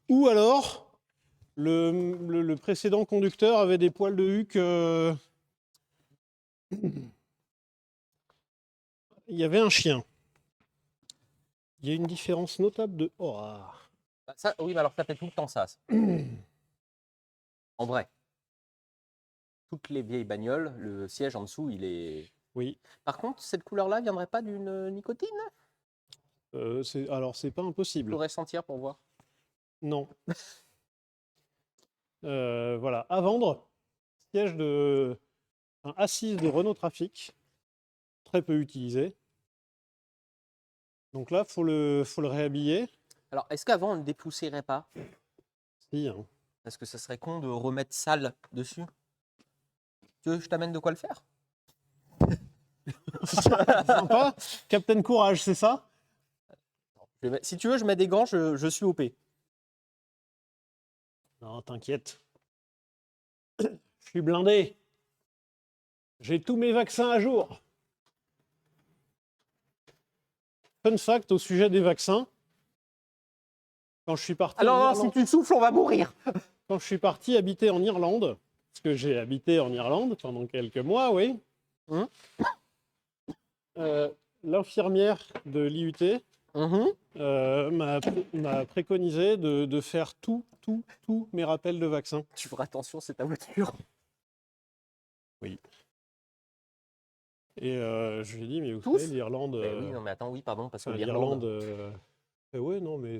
Ou alors, le précédent conducteur avait des poils de huc. Il y avait un chien. Il y a une différence notable de. Oh, ah. Ça, oui, mais alors ça fait tout le temps ça. En vrai. Toutes les vieilles bagnoles, le siège en dessous, il est. Oui. Par contre, cette couleur-là viendrait pas d'une nicotine? Alors, c'est pas Je impossible. pourrais sentir pour voir. Non. Voilà. À vendre. siège assise de Renault Trafic, très peu utilisé. Donc là, faut le réhabiller. Alors, est-ce qu'avant, on ne le dépoussiérait pas? Si, hein. Parce que ça serait con de remettre sale dessus. Tu veux que je t'amène de quoi le faire? Sympa. Captain Courage, c'est ça? Si tu veux, je mets des gants, je suis OP. Non, t'inquiète. Je suis blindé. J'ai tous mes vaccins à jour. Fun fact au sujet des vaccins. Quand je suis parti Alors, en non, Irlande, si tu souffles, on va mourir. quand je suis parti habiter en Irlande, parce que j'ai habité en Irlande pendant quelques mois, oui. Hum. L'infirmière de l'IUT Mhm. m'a préconisé de faire tous mes rappels de vaccins. Tu feras attention, c'est ta voiture. Oui. Et je lui ai dit, mais vous Tous savez, l'Irlande... Oui, non, mais attends, oui, pardon, parce que l'Irlande... l'Irlande. ouais, non, mais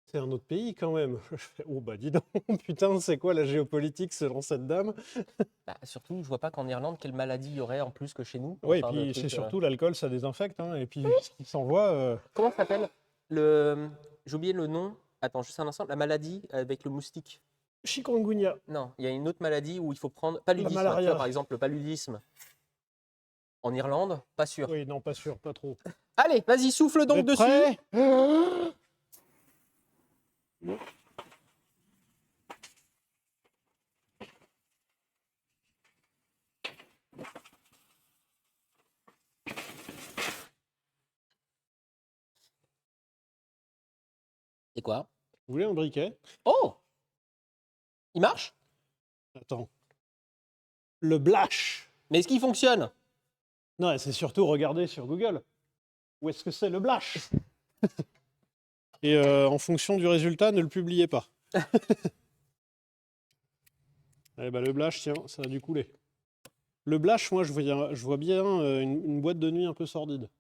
c'est un autre pays quand même. Je fais, oh bah dis donc, putain, c'est quoi la géopolitique selon cette dame? Bah, surtout, je vois pas qu'en Irlande, quelle maladie il y aurait en plus que chez nous. Ouais, et Enfin, de puis trucs, c'est surtout l'alcool, ça désinfecte. Hein, et puis ce qui s'envoie... Comment ça s'appelle le... J'ai oublié le nom. Attends, juste un instant. La maladie avec le moustique. chikungunya, Non, il y a une autre maladie où il faut prendre paludisme. Tu malaria. vois, par exemple, le paludisme en Irlande, pas sûr. Oui, non, pas sûr, pas trop. Allez, vas-y, souffle Vous donc êtes dessus. prêts? Et quoi? Vous voulez un briquet? Oh! Il marche? Attends. Le Blash. Mais est-ce qu'il fonctionne? Non, c'est surtout regarder sur Google. Où est-ce que c'est le Blash? Et en fonction du résultat, ne le publiez pas. Eh ben, le Blash, tiens, ça a dû couler. Le Blash, moi, je vois bien une boîte de nuit un peu sordide.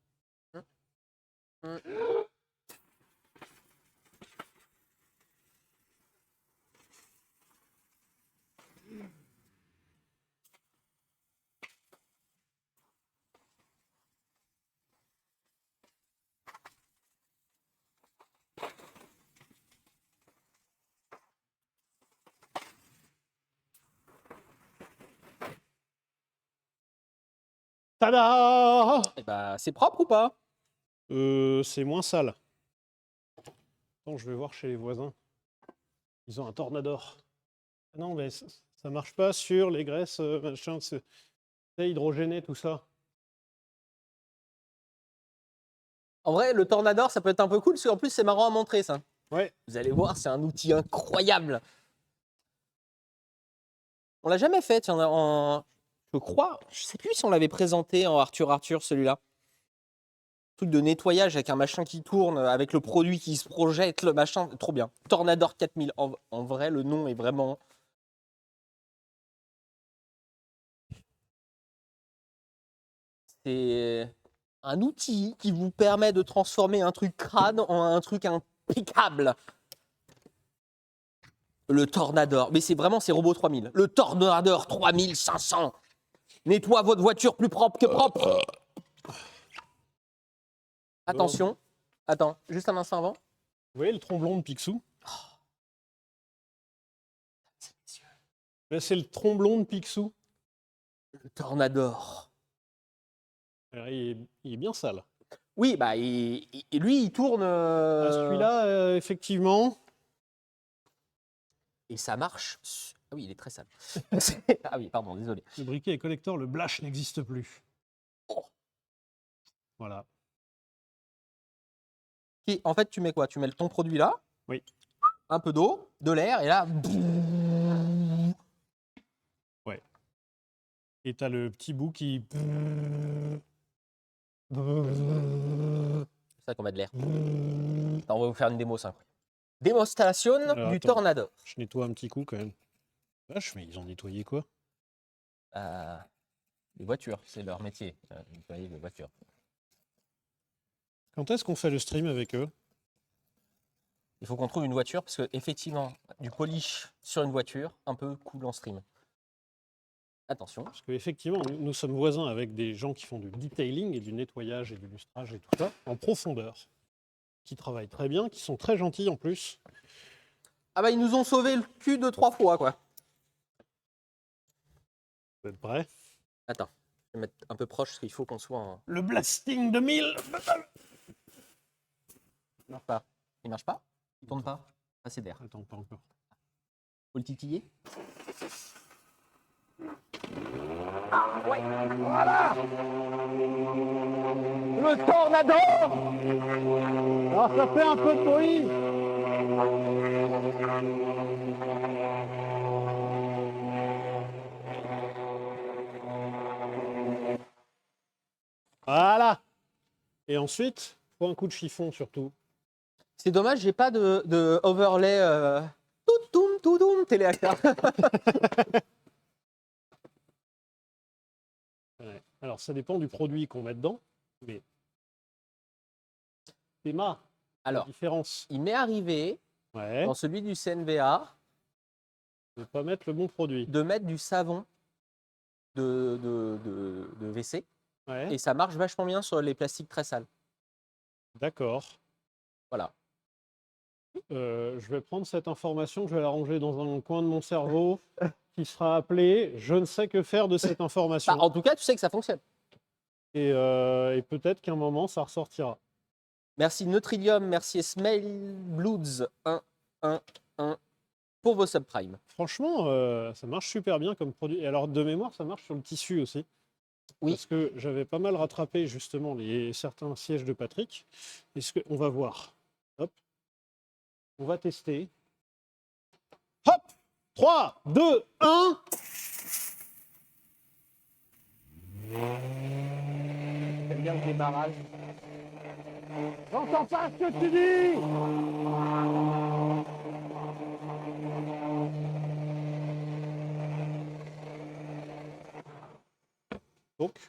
Tada! Eh bah, c'est propre ou pas? C'est moins sale. Attends, je vais voir chez les voisins. Ils ont un Tornador. Ah non, mais ça marche pas sur les graisses, machin, c'est hydrogéné, tout ça. En vrai, le Tornador, ça peut être un peu cool, parce qu'en plus, c'est marrant à montrer, ça. Ouais. Vous allez voir, c'est un outil incroyable. On l'a jamais fait, tiens, je crois, je sais plus si on l'avait présenté en Arthur, celui-là. Truc de nettoyage avec un machin qui tourne, avec le produit qui se projette, le machin, trop bien. Tornador 4000, en vrai, le nom est vraiment... C'est un outil qui vous permet de transformer un truc crade en un truc impeccable. Le Tornador, mais c'est vraiment, c'est Robot 3000. Le Tornador 3500. Nettoie votre voiture plus propre que propre. Attention. Attends, juste un instant avant. Vous voyez le tromblon de Picsou? Ben, c'est le tromblon de Picsou. Le Tornador. Alors, il est bien sale. Oui, bah, lui, il tourne. Ah, celui-là, effectivement. Et ça marche. Ah oui, il est très sale. Ah oui, pardon, désolé. Le briquet est collector, le Blash n'existe plus. Oh. Voilà. Et en fait, tu mets quoi? Tu mets ton produit là. Oui. Un peu d'eau, de l'air, et là. Ouais. Et t'as le petit bout qui... C'est ça qu'on met de l'air. On va vous faire une démo, c'est incroyable. Démonstration Alors, du attends. Tornador. Je nettoie un petit coup quand même. Vache, mais ils ont nettoyé quoi? Les voitures, c'est leur métier. Nettoyer les voitures. Quand est-ce qu'on fait le stream avec eux? Il faut qu'on trouve une voiture parce que effectivement, du polish sur une voiture, un peu cool en stream. Attention. Parce qu'effectivement, nous sommes voisins avec des gens qui font du detailing et du nettoyage et du lustrage et tout ça, en profondeur, qui travaillent très bien, qui sont très gentils en plus. Ah bah ils nous ont sauvé le cul 2-3 fois quoi. Vous êtes prêts? Attends, je vais mettre un peu proche parce qu'il faut qu'on soit en... Le blasting de 1000. Il marche pas. Il marche pas? Il tourne pas? Passer d'air. Attends, pas encore. Faut le titiller? Le tornado! Alors ça fait un peu de bruit. Voilà. Et ensuite, faut un coup de chiffon surtout. C'est dommage, j'ai pas de overlay toutoum, téléacteur. Ouais. Alors ça dépend du produit qu'on met dedans, mais c'est la Alors, différence. il m'est arrivé, Ouais. dans celui du CNVA, Ne pas mettre le bon produit. de mettre du savon de WC. Ouais. Et ça marche vachement bien sur les plastiques très sales. D'accord. Voilà. Je vais prendre cette information, je vais la ranger dans un coin de mon cerveau qui sera appelé « Je ne sais que faire de cette information Bah, en tout cas, tu sais que ça fonctionne. ». Et peut-être qu'à un moment, ça ressortira. Merci Neutridium, merci Smailbloods 111 pour vos subprimes. Franchement, ça marche super bien comme produit. Et alors, de mémoire, ça marche sur le tissu aussi. Oui. Parce que j'avais pas mal rattrapé justement certains sièges de Patrick. On va voir. Hop. On va tester. Hop 3, 2, 1. J'aime bien le démarrage. J'entends pas ce que tu dis. Donc, je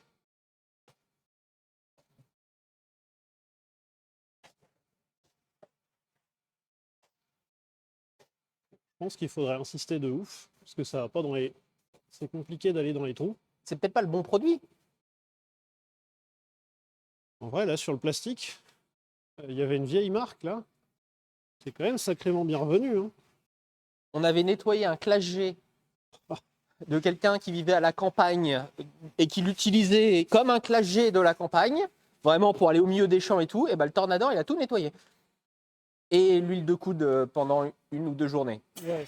pense qu'il faudrait insister de ouf, parce que ça va pas dans les... C'est compliqué d'aller dans les trous. C'est peut-être pas le bon produit. En vrai, là, sur le plastique, il y avait une vieille marque, là. C'est quand même sacrément bien revenu. Hein. On avait nettoyé un Clash G de quelqu'un qui vivait à la campagne et qui l'utilisait comme un Clash G de la campagne, vraiment pour aller au milieu des champs et tout. Et ben, le Tornador, il a tout nettoyé. Et l'huile de coude pendant 1 ou 2 journées. Ouais.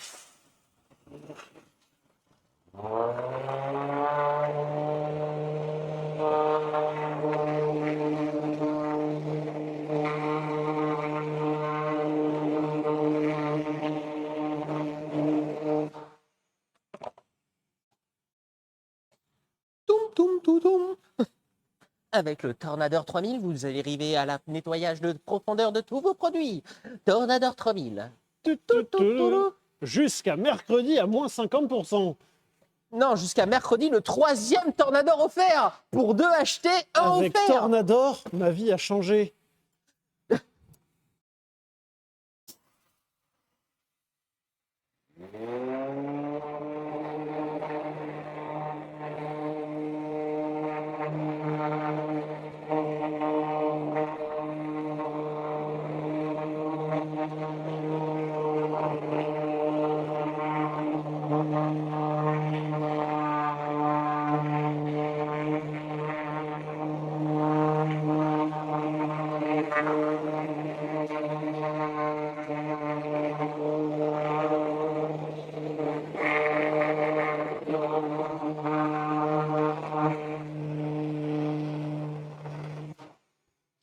Toum, toum, toum, toum. Avec le Tornador 3000, vous allez arriver à la nettoyage de profondeur de tous vos produits. Tornador 3000. Jusqu'à mercredi à moins 50%. Non, jusqu'à mercredi, le 3e Tornador offert. Pour 2 achetés, 1 Avec offert. Tornador, ma vie a changé.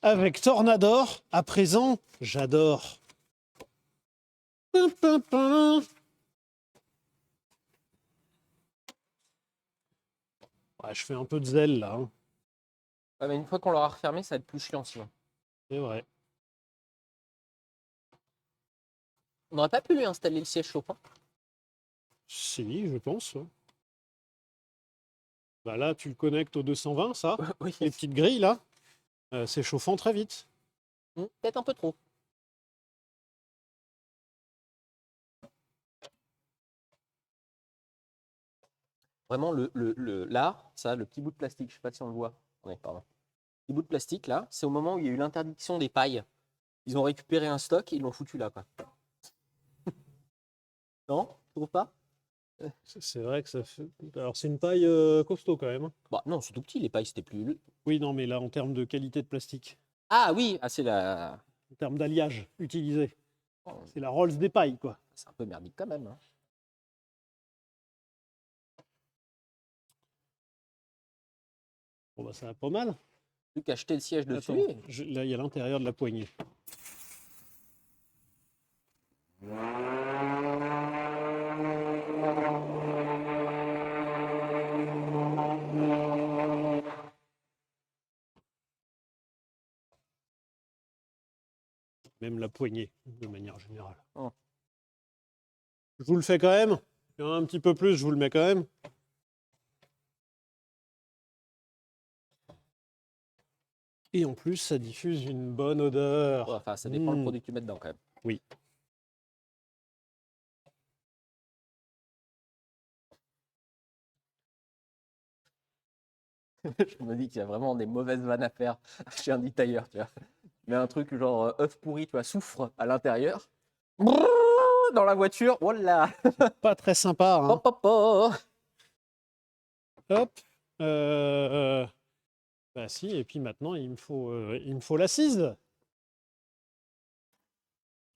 Avec Tornador, à présent, j'adore. Ouais, je fais un peu de zèle là. Hein. Ouais, mais une fois qu'on l'aura refermé, ça va être plus chiant sinon. C'est vrai. On n'aurait pas pu lui installer le siège chauffant. Si, je pense. Ouais. Bah là, tu le connectes au 220, ça. Oui. Les petites grilles là. C'est chauffant très vite. Peut-être un peu trop. Vraiment, là, ça, le petit bout de plastique, je sais pas si on le voit. Oui, pardon. Le petit bout de plastique, là, c'est au moment où il y a eu l'interdiction des pailles. Ils ont récupéré un stock et ils l'ont foutu là, quoi. Non? Tu trouves pas? C'est vrai que ça fait. Alors, c'est une paille costaud quand même, hein. Bah non, c'est tout petit, les pailles, c'était plus... Oui, non, mais là, en termes de qualité de plastique, Ah oui, ah, c'est la... en termes d'alliage utilisé, oh, c'est la Rolls des pailles, quoi. c'est un peu merdique quand même, hein. Bon, bah, ça va pas mal. Plus qu'à jeter le siège dessus. Attends, là, il y a l'intérieur de la poignée. Même la poignée, de manière générale. Oh. Je vous le fais quand même. Il y en a un petit peu plus, je vous le mets quand même. Et en plus, ça diffuse une bonne odeur. Ouais, enfin, ça dépend le produit que tu mets dedans quand même. Oui. Je me dis qu'il y a vraiment des mauvaises vannes à faire chez un détailleur, tu vois. Tu mets un truc genre œuf pourri, tu vois, soufre à l'intérieur. Brrr, dans la voiture, voilà. Pas très sympa, hein. Hop, hop, hop. Hop. Bah si, et puis maintenant, il me faut l'assise.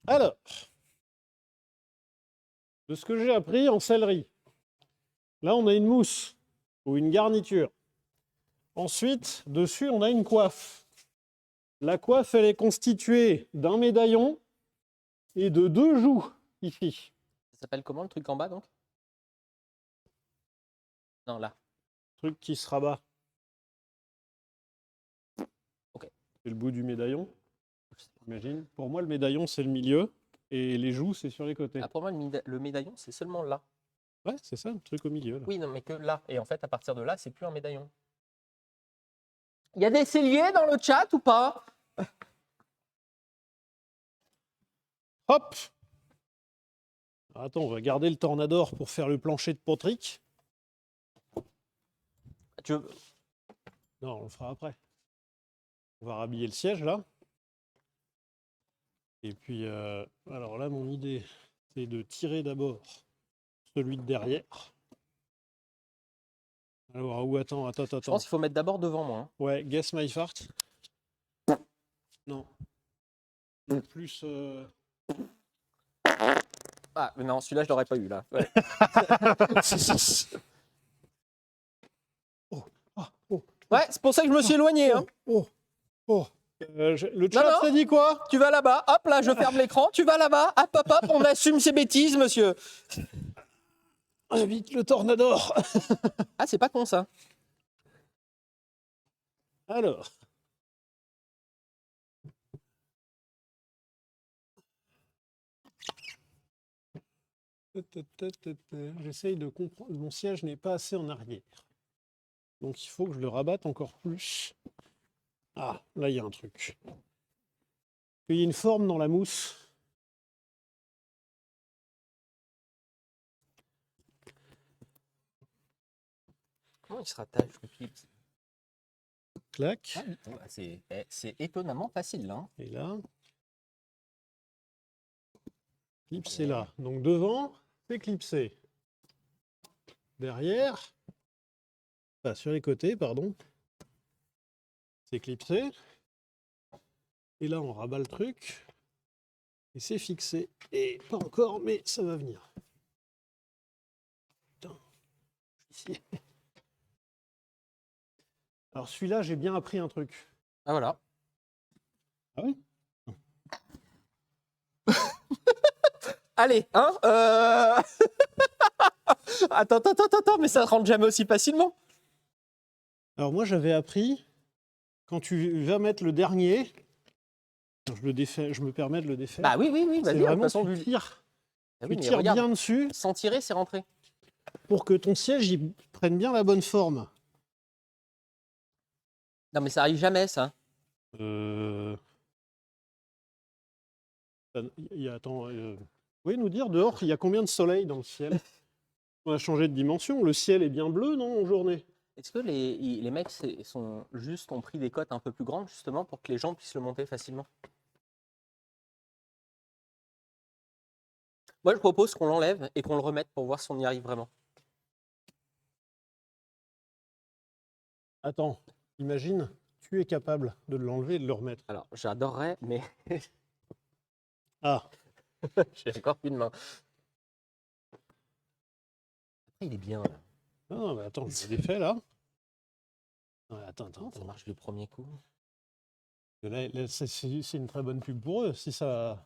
Alors, de ce que j'ai appris en sellerie, là, on a une mousse ou une garniture. Ensuite, dessus, on a une coiffe. La coiffe, elle est constituée d'un médaillon et de 2 joues, ici. Ça s'appelle comment le truc en bas donc? Non, là. Truc qui se rabat. Ok. C'est le bout du médaillon, j'imagine. Pour moi, le médaillon, c'est le milieu et les joues, c'est sur les côtés. Ah, pour moi, le médaillon, c'est seulement là. Ouais, c'est ça, le truc au milieu. Là. Oui, non, mais que là. Et en fait, à partir de là, c'est plus un médaillon. Il y a des celliers dans le chat ou pas? Hop! Attends, on va garder le Tornador pour faire le plancher de potrique. Tu veux... Non, on le fera après. On va rhabiller le siège, là. Et puis, alors là, mon idée, c'est de tirer d'abord celui de derrière. Alors, ou attends. Je pense qu'il faut mettre d'abord devant moi. Hein. Ouais, guess my fart. Non. Plus... Ah, mais non, celui-là, je l'aurais pas eu, là. Ouais. Ouais, c'est pour ça que je me suis éloigné. Hein. Le chat t'a dit quoi? Tu vas là-bas, hop, là, je ferme l'écran, tu vas là-bas, hop, hop, hop, on assume ses bêtises, monsieur. Invite le Tornador. Ah, c'est pas con, ça. Alors... J'essaye de comprendre. Mon siège n'est pas assez en arrière. Donc il faut que je le rabatte encore plus. Ah, là il y a un truc. Il y a une forme dans la mousse. Comment il se rattache le clip? Clac. Ah, c'est étonnamment facile, là. Hein. Et là. Clipsé là. Donc devant, c'est clipsé. Derrière. Enfin, sur les côtés, pardon. C'est clipsé. Et là, on rabat le truc. Et c'est fixé. Et pas encore, mais ça va venir. Putain. Ici. Alors celui-là, j'ai bien appris un truc. Ah, voilà. Ah oui? Allez, hein Attends, mais ça ne rentre jamais aussi facilement. Alors moi, j'avais appris, quand tu vas mettre le dernier, je le défais, je me permets de le défaire. Bah oui, c'est vas-y, de toute vraiment façon, tu tires, Ah tu oui, mais tires regarde, bien dessus sans tirer, c'est rentré. pour que ton siège il prenne bien la bonne forme. Non, mais ça arrive jamais, ça. Attends, vous pouvez nous dire dehors, il y a combien de soleil dans le ciel? On a changé de dimension. Le ciel est bien bleu, non, en journée? Est-ce que les mecs ont pris des cotes un peu plus grandes justement pour que les gens puissent le monter facilement? Moi, je propose qu'on l'enlève et qu'on le remette pour voir si on y arrive vraiment. Attends, imagine, tu es capable de l'enlever et de le remettre. Alors, j'adorerais, mais Ah, j'ai encore plus de main. Après, il est bien. Là. non, mais attends, je l'ai défait là. Ouais, attends. Ça marche du premier coup. Là, c'est une très bonne pub pour eux, si ça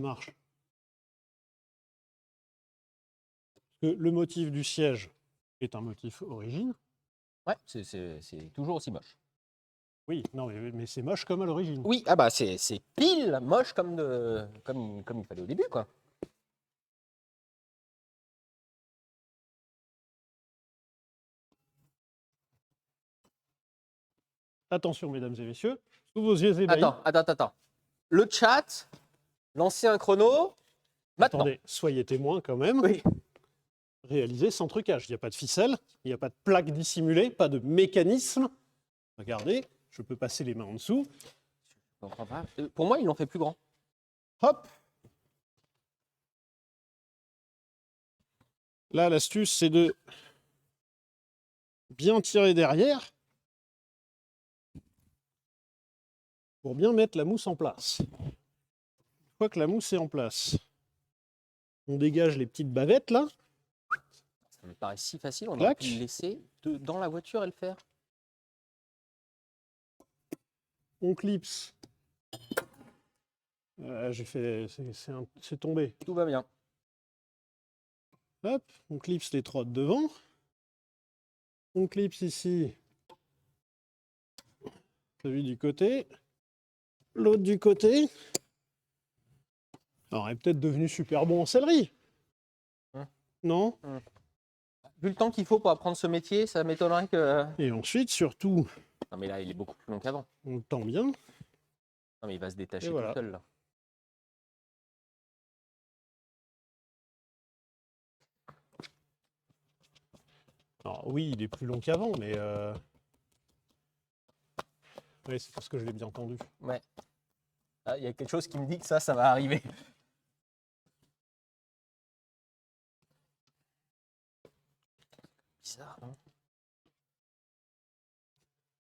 marche. Parce que le motif du siège est un motif origine. Ouais, c'est toujours aussi moche. Oui, non, mais c'est moche comme à l'origine. Oui, ah bah c'est pile moche comme il fallait au début, quoi. Attention, mesdames et messieurs, sous vos yeux ébahis. Attends. Le chat, lancer un chrono. Maintenant. Attendez, soyez témoins quand même. Oui. Réalisé sans trucage. Il n'y a pas de ficelle, il n'y a pas de plaque dissimulée, pas de mécanisme. Regardez, je peux passer les mains en dessous. Je comprends pas. Pour moi, ils l'ont fait plus grand. Hop. Là, l'astuce, c'est de bien tirer derrière pour bien mettre la mousse en place. Une fois que la mousse est en place, on dégage les petites bavettes là. Ça me paraît si facile, on Clac. aurait pu le laisser dans la voiture et le faire. On clipse. J'ai fait, c'est tombé. Tout va bien. Hop, on clipse les trois de devant. On clipse ici celui du côté, l'autre du côté. Alors, il est peut-être devenu super bon en céleri. Non? Vu le temps qu'il faut pour apprendre ce métier, ça m'étonnerait que... Et ensuite, surtout, Non mais là, il est beaucoup plus long qu'avant. on le tend bien. Non mais il va se détacher Et tout voilà. seul, là. Alors oui, il est plus long qu'avant, mais... Oui, c'est parce que je l'ai bien tendu. Ouais. Ah, il y a quelque chose qui me dit que ça va arriver. Bizarre, non?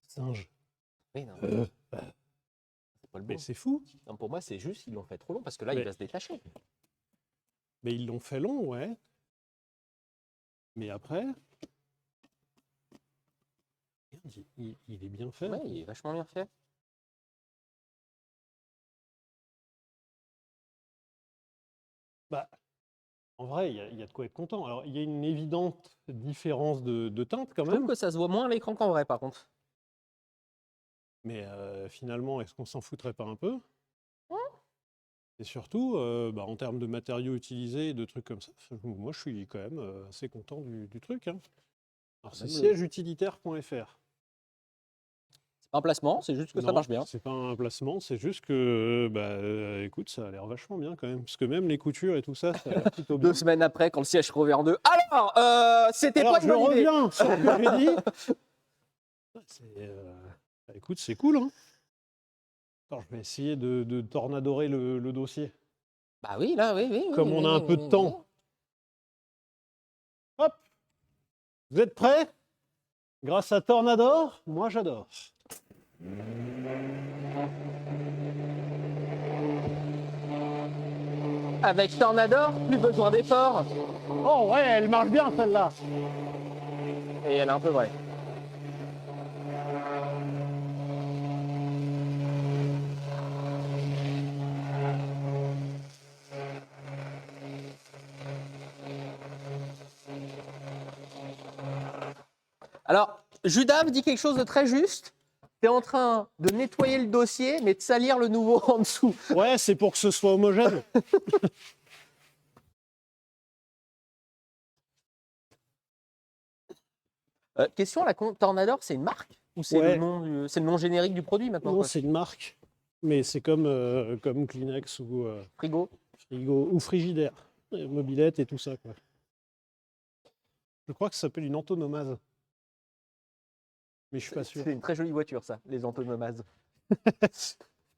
Singe. Oui, non. C'est pas le Mais bon. c'est fou. Non, pour moi, c'est juste qu'ils l'ont fait trop long parce que là, Mais- il va se détacher. Mais ils l'ont fait long, ouais. Mais après... Regarde, il est bien fait. Ouais, il est vachement bien fait. Bah, en vrai, il y a de quoi être content. Alors, il y a une évidente différence de teinte quand Je trouve même. que ça se voit moins à l'écran qu'en vrai, par contre. Mais finalement, est-ce qu'on s'en foutrait pas un peu? Et surtout, en termes de matériaux utilisés et de trucs comme ça, moi je suis quand même assez content du truc. Hein. Alors, c'est Même le- siègeutilitaire.fr. C'est pas un placement, c'est juste que ça marche bien. C'est pas un placement, c'est juste que, écoute, ça a l'air vachement bien quand même. Parce que même les coutures et tout ça, ça a l'air plutôt bien. 2 semaines après, quand le siège revient en deux. Alors, c'était Alors, pas une je bonne idée. reviens sur ce que j'ai dit. Écoute, c'est cool. Hein. Attends, je vais essayer de tornadorer le dossier. Bah oui, là, oui. Comme on a un peu de temps. Hop! Vous êtes prêts? Grâce à Tornador, moi j'adore. Avec Tornador, plus besoin d'efforts. Oh ouais, elle marche bien celle-là. Et elle est un peu vraie. Alors, Judas dit quelque chose de très juste. Tu es en train de nettoyer le dossier, mais de salir le nouveau en dessous. Ouais, c'est pour que ce soit homogène. Question, la Tornador, c'est une marque? Ou c'est Ouais. c'est le nom générique du produit maintenant? Non, quoi c'est une marque. Mais c'est comme Kleenex ou Frigo. Frigo ou Frigidaire. Mobilette et tout ça. Quoi. Je crois que ça s'appelle une antonomase. Mais je suis pas sûr. C'est une très jolie voiture, ça, les antonomases.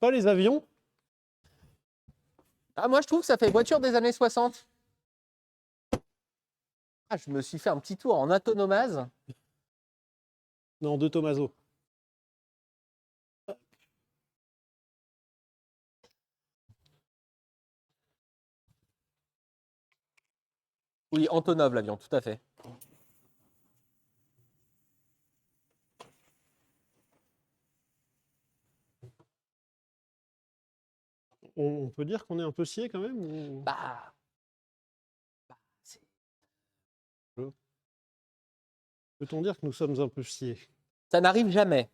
Pas les avions? Ah, moi, je trouve que ça fait voiture des années 60. Ah, je me suis fait un petit tour en antonomase. Non, de Tomaso. Oui, Antonov, l'avion, tout à fait. On peut dire qu'on est un peu scié quand même ou... Bah, c'est- Peut-on dire que nous sommes un peu sciés? ça n'arrive jamais.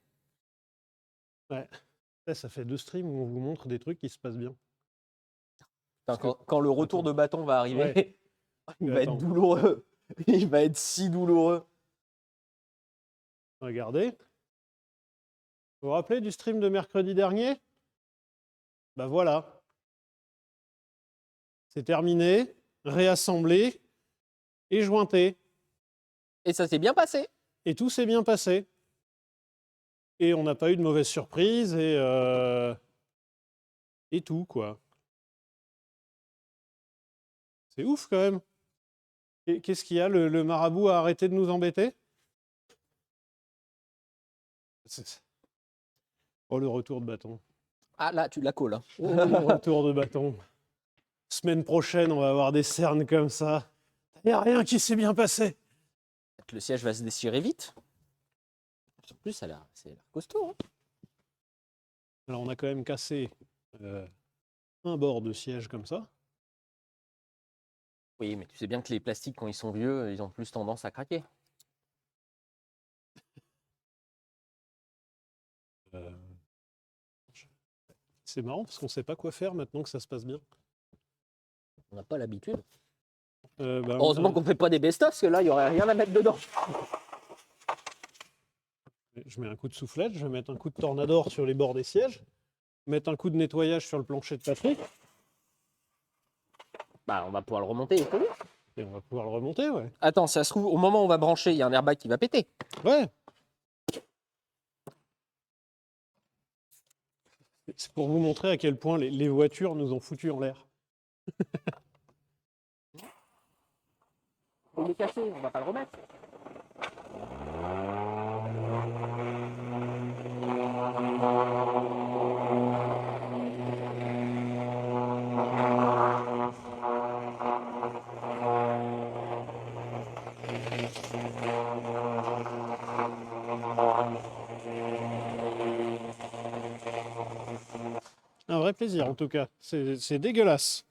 Ouais. Là, ça fait 2 streams où on vous montre des trucs qui se passent bien. Enfin, quand le retour Attends. de bâton va arriver, Ouais. il Mais va attends. être douloureux. Il va être si douloureux. Regardez. Vous vous rappelez du stream de mercredi dernier? Bah voilà. C'est terminé, réassemblé et jointé. Et ça s'est bien passé. Et tout s'est bien passé. Et on n'a pas eu de mauvaise surprise et tout, quoi. C'est ouf quand même. Et qu'est-ce qu'il y a? Le marabout a arrêté de nous embêter? Oh, le retour de bâton. Ah, là, tu la colles. Hein. Oh, le retour de bâton. Semaine prochaine, on va avoir des cernes comme ça. Il n'y a rien qui s'est bien passé. Le siège va se déchirer vite. En plus, c'est l'air costaud. Hein. Alors, on a quand même cassé un bord de siège comme ça. Oui, mais tu sais bien que les plastiques, quand ils sont vieux, ils ont plus tendance à craquer. C'est marrant parce qu'on ne sait pas quoi faire maintenant que ça se passe bien. On n'a pas l'habitude. Ben, Heureusement qu'on ne fait pas des best-of, parce que là, il n'y aurait rien à mettre dedans. je mets un coup de soufflette, je vais mettre un coup de tornador sur les bords des sièges, mettre un coup de nettoyage sur le plancher de Patrick, Bah, on va pouvoir le remonter. et on va pouvoir le remonter, ouais. Attends, ça se trouve, au moment où on va brancher, il y a un airbag qui va péter. Ouais. C'est pour vous montrer à quel point les voitures nous ont foutu en l'air. Il est cassé, on va pas le remettre. Un vrai plaisir en tout cas. C'est dégueulasse.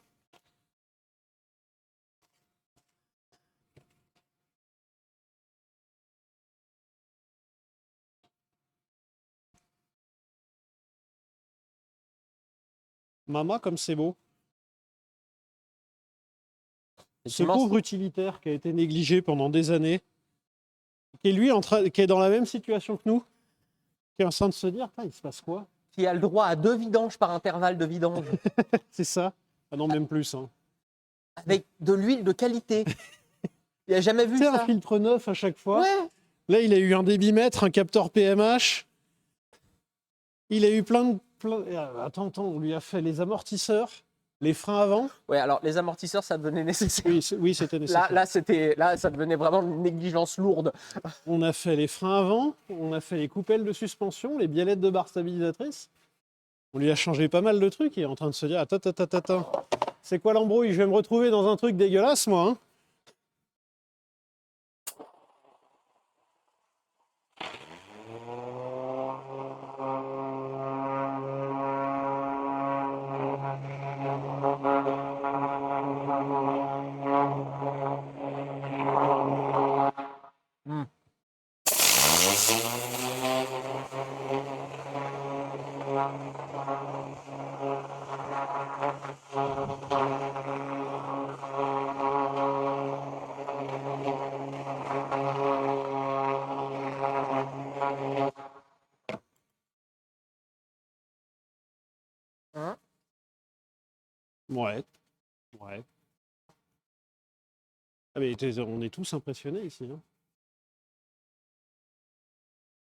Maman, comme c'est beau. Ce Effectivement, pauvre utilitaire qui a été négligé pendant des années, qui est lui qui est dans la même situation que nous, qui est en train de se dire, il se passe quoi? qui a le droit à 2 vidanges par intervalle de vidange, C'est ça? Ah non, même plus. Hein. avec de l'huile de qualité. Il n'a jamais vu C'est ça. un filtre neuf à chaque fois. Ouais. Là, il a eu un débitmètre, un capteur PMH. Il a eu plein de... Attends, on lui a fait les amortisseurs, les freins avant. Ouais, alors les amortisseurs, ça devenait nécessaire. Oui, c'était nécessaire. Là, ça devenait vraiment une négligence lourde. On a fait les freins avant, on a fait les coupelles de suspension, les biellettes de barre stabilisatrice. On lui a changé pas mal de trucs. Il est en train de se dire, attends. C'est quoi l'embrouille? Je vais me retrouver dans un truc dégueulasse, moi. Hein. Ah, mais on est tous impressionnés ici. Hein.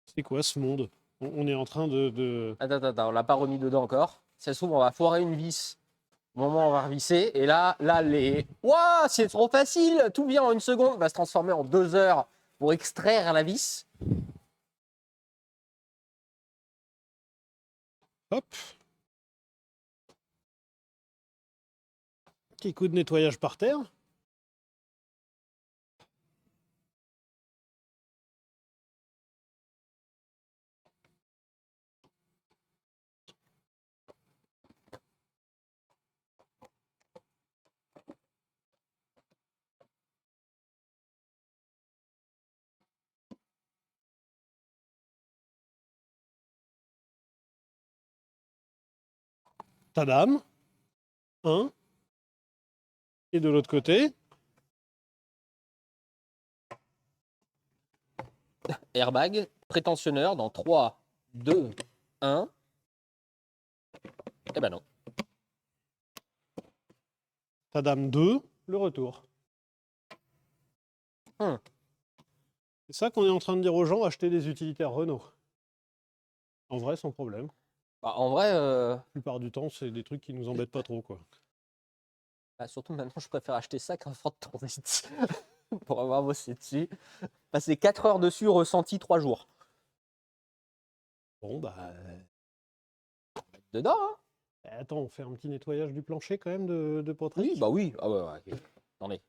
C'est quoi ce monde? On est en train de... Attends, on l'a pas remis dedans encore. Ça se trouve, on va foirer une vis au moment où on va revisser. Et là, les... Ouah, c'est trop facile. Tout vient en une seconde. Va se transformer en 2 heures pour extraire la vis. Hop. Petit coup de nettoyage par terre. Tadam. Un. Et de l'autre côté. Airbag, prétentionneur dans 3, 2, 1. Eh ben non. Tadam 2. Le retour. C'est ça qu'on est en train de dire aux gens, acheter des utilitaires Renault. En vrai, sans problème. Bah, en vrai, La plupart du temps, c'est des trucs qui nous embêtent pas trop, quoi. bah, surtout maintenant, je préfère acheter ça qu'un Ford Transit pour avoir bossé dessus. Passer 4 heures dessus, ressenti 3 jours. Bon, bah... Dedans, hein? Attends, on fait un petit nettoyage du plancher quand même de Potrec. Oui, bah oui. Ah ouais, ouais. Attendez.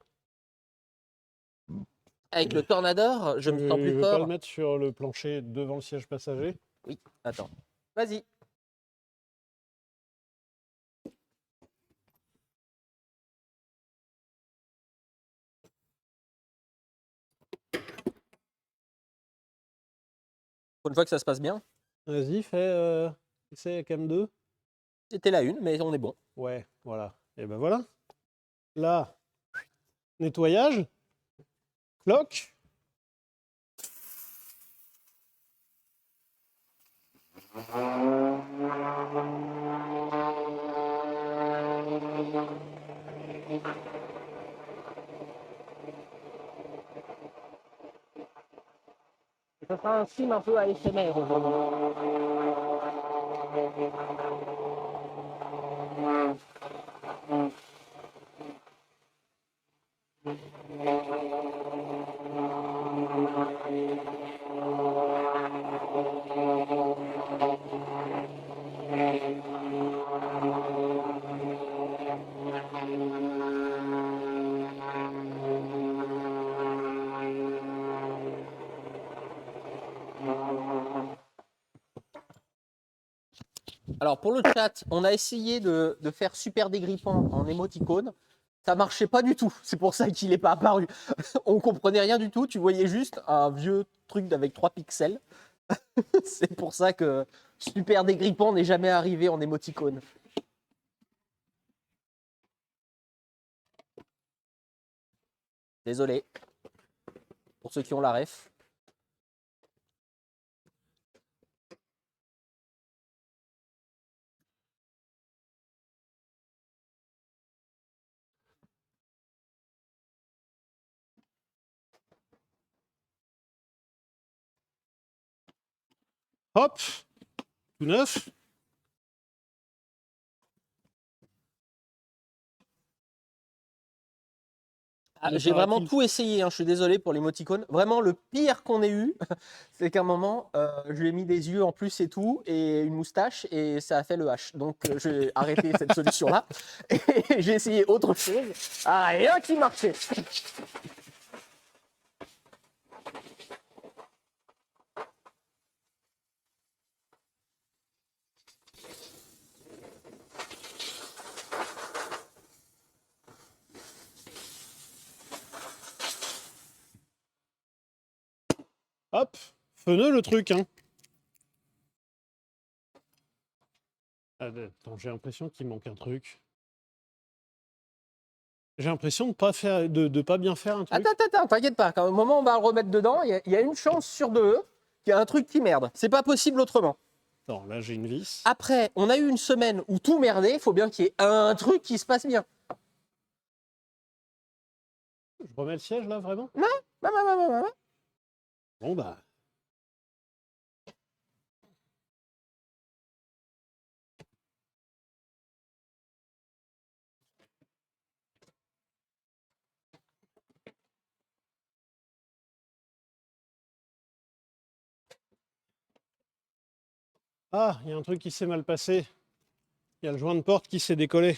Avec le Tornador, je me sens Je plus veux pas le fort. mettre sur le plancher devant le siège passager. Oui, attends. Vas-y. Pour une fois que ça se passe bien. Vas-y, fais essai avec M2. C'était la une, mais on est bon. Ouais, voilà. Et ben voilà. Là, nettoyage. Cloque. Ça sera un film un peu ASMR aujourd'hui. Alors pour le chat, on a essayé de faire super dégrippant en émoticône. Ça marchait pas du tout. C'est pour ça qu'il n'est pas apparu. On comprenait rien du tout. Tu voyais juste un vieux truc avec 3 pixels. C'est pour ça que super dégrippant n'est jamais arrivé en émoticône. Désolé. Pour ceux qui ont la ref. Hop. Tout neuf. Ah, Ne j'ai vraiment paraît-il- tout essayé, hein. Je suis désolé pour l'émoticône. Vraiment, le pire qu'on ait eu, c'est qu'à un moment, je lui ai mis des yeux en plus et tout, et une moustache, et ça a fait le H. Donc, j'ai arrêté cette solution-là. Et j'ai essayé autre chose. Ah, rien qui marchait. Hop. Feneux le truc, hein. Attends, j'ai l'impression qu'il manque un truc. J'ai l'impression de pas faire, de pas bien faire un truc. Attends, t'inquiète pas. Quand au moment où on va le remettre dedans, il y a une chance sur 2 qu'il y a un truc qui merde. C'est pas possible autrement. Attends, là j'ai une vis. Après, on a eu une semaine où tout merdait. Il faut bien qu'il y ait un truc qui se passe bien. Je remets le siège là, vraiment? Bah. Bon bah. Ah, il y a un truc qui s'est mal passé. Il y a le joint de porte qui s'est décollé.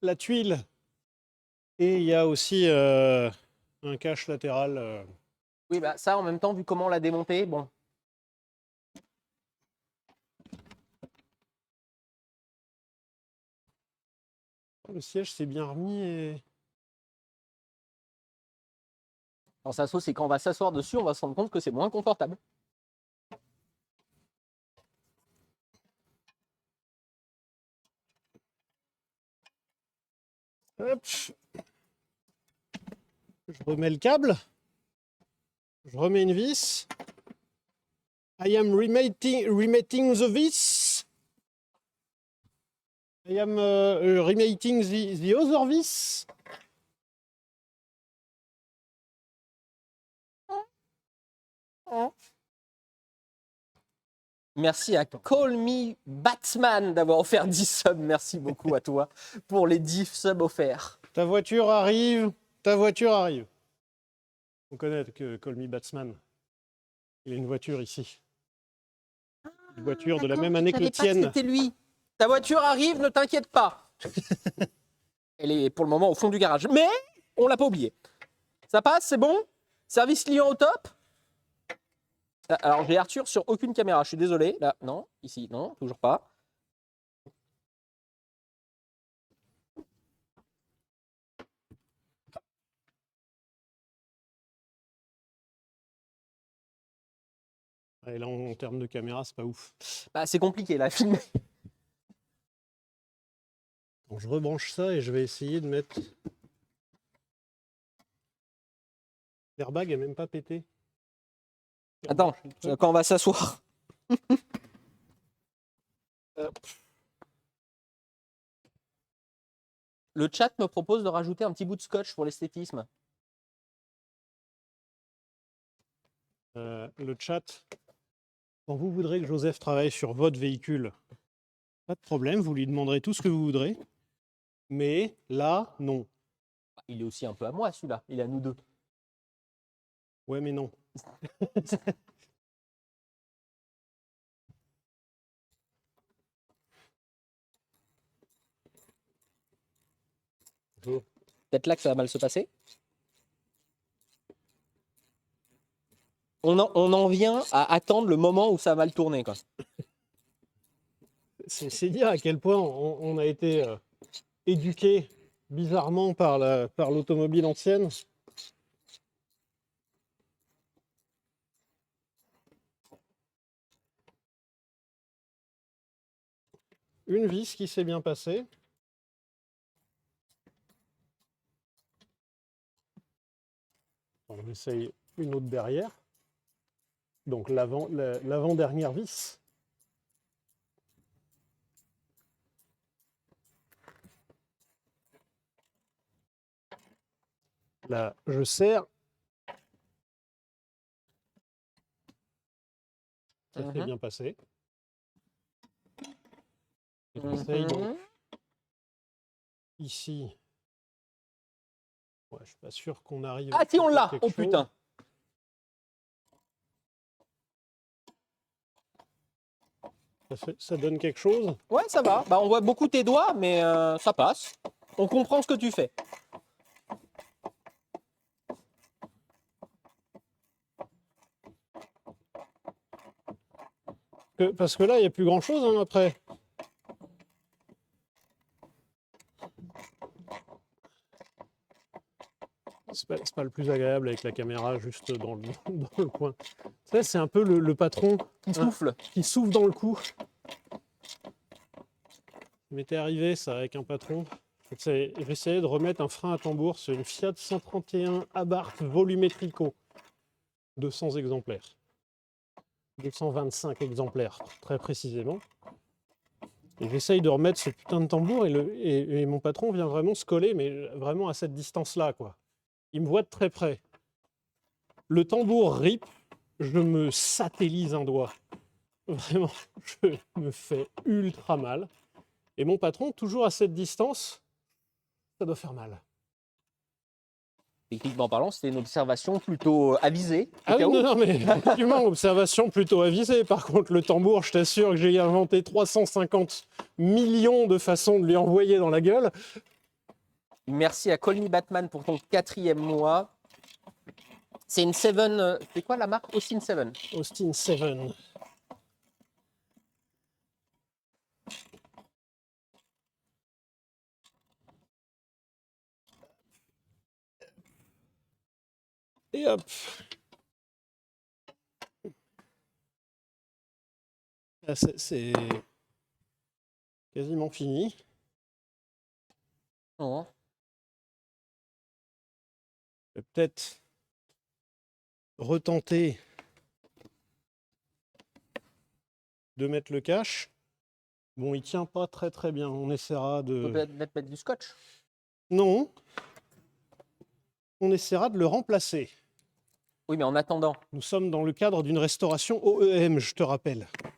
La tuile. Et il y a aussi un cache latéral. Oui, bah ça, en même temps, vu comment on l'a démonté, bon. Le siège s'est bien remis et... Alors ça, c'est quand on va s'asseoir dessus, on va se rendre compte que c'est moins confortable. Hop. Je remets le câble. Je remets une vis. I am remating the vis. I am remating the other vis. Merci à Call Me Batman d'avoir offert 10 subs. Merci beaucoup à toi pour les 10 subs offerts. Ta voiture arrive. Ta voiture arrive. On connaît que Call Me Batsman. Il a une voiture ici. Une voiture de la même année que le tienne. C'était lui. Ta voiture arrive, ne t'inquiète pas. Elle est pour le moment au fond du garage. Mais on l'a pas oublié. Ça passe, c'est bon? Service client au top? Alors j'ai Arthur sur aucune caméra, je suis désolé. Là, non. Ici, non, toujours pas. Et là, en termes de caméra, c'est pas ouf. Bah, c'est compliqué là, à filmer. Donc, je rebranche ça et je vais essayer de mettre... L'airbag n'est même pas pété. Attends, quand on va s'asseoir. Le chat me propose de rajouter un petit bout de scotch pour l'esthétisme. Le chat, quand vous voudrez que Joseph travaille sur votre véhicule, pas de problème, vous lui demanderez tout ce que vous voudrez. Mais là, non. Il est aussi un peu à moi celui-là, il est à nous deux. Ouais, mais non. Peut-être là que ça va mal se passer. On en vient à attendre le moment où ça va mal tourner, quoi. C'est dire à quel point on a été éduqué bizarrement par l'automobile ancienne. Une vis qui s'est bien passée. On essaye une autre derrière. Donc l'avant-dernière vis. Là, je serre. Ça s'est bien passé. J'essaye donc ici. Ouais, je suis pas sûr qu'on arrive. Ah si, on l'a. Oh putain. Ça donne quelque chose. Ouais, ça va. Bah, on voit beaucoup tes doigts, mais ça passe. On comprend ce que tu fais. Parce que là, il n'y a plus grand-chose hein, après. C'est pas le plus agréable avec la caméra juste dans le coin. Ça, c'est un peu le patron qui souffle. Qui souffle dans le cou. Il m'était arrivé ça avec un patron. J'essayais de remettre un frein à tambour sur une Fiat 131 Abarth Volumetrico. 200 exemplaires. 225 exemplaires, très précisément. Et j'essaye de remettre ce putain de tambour et mon patron vient vraiment se coller, mais vraiment à cette distance-là, quoi. Il me voit de très près. Le tambour rip, je me satellise un doigt. Vraiment, je me fais ultra mal. Et mon patron, toujours à cette distance, ça doit faire mal. Techniquement parlant, c'était une observation plutôt avisée. Ah oui, non, mais effectivement, observation plutôt avisée. Par contre, le tambour, je t'assure que j'ai inventé 350 millions de façons de lui envoyer dans la gueule. Merci à Call Me Batman pour ton 4e mois. C'est une 7. C'est quoi la marque? Austin 7. Austin 7. Et hop. Là, c'est quasiment fini. Oh. Je vais peut-être retenter de mettre le cache. Bon, il tient pas très très bien. On essaiera On peut de... peut-être mettre du scotch. Non. On essaiera de le remplacer. Oui, mais en attendant, Nous sommes dans le cadre d'une restauration OEM, je te rappelle. tu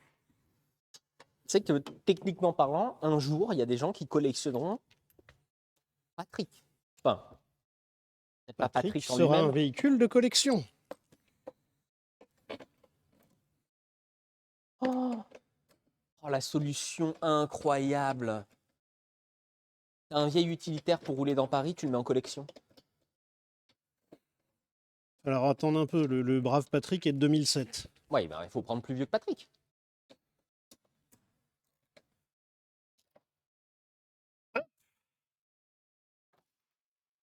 sais que techniquement parlant, un jour, il y a des gens qui collectionneront Patrick. Enfin, peut-être pas Patrick Patrick en sera un lui-même. véhicule de collection. Oh, la solution incroyable. T'as un vieil utilitaire pour rouler dans Paris, tu le mets en collection. Alors attends un peu, le brave Patrick est de 2007. Oui, ben, il faut prendre plus vieux que Patrick.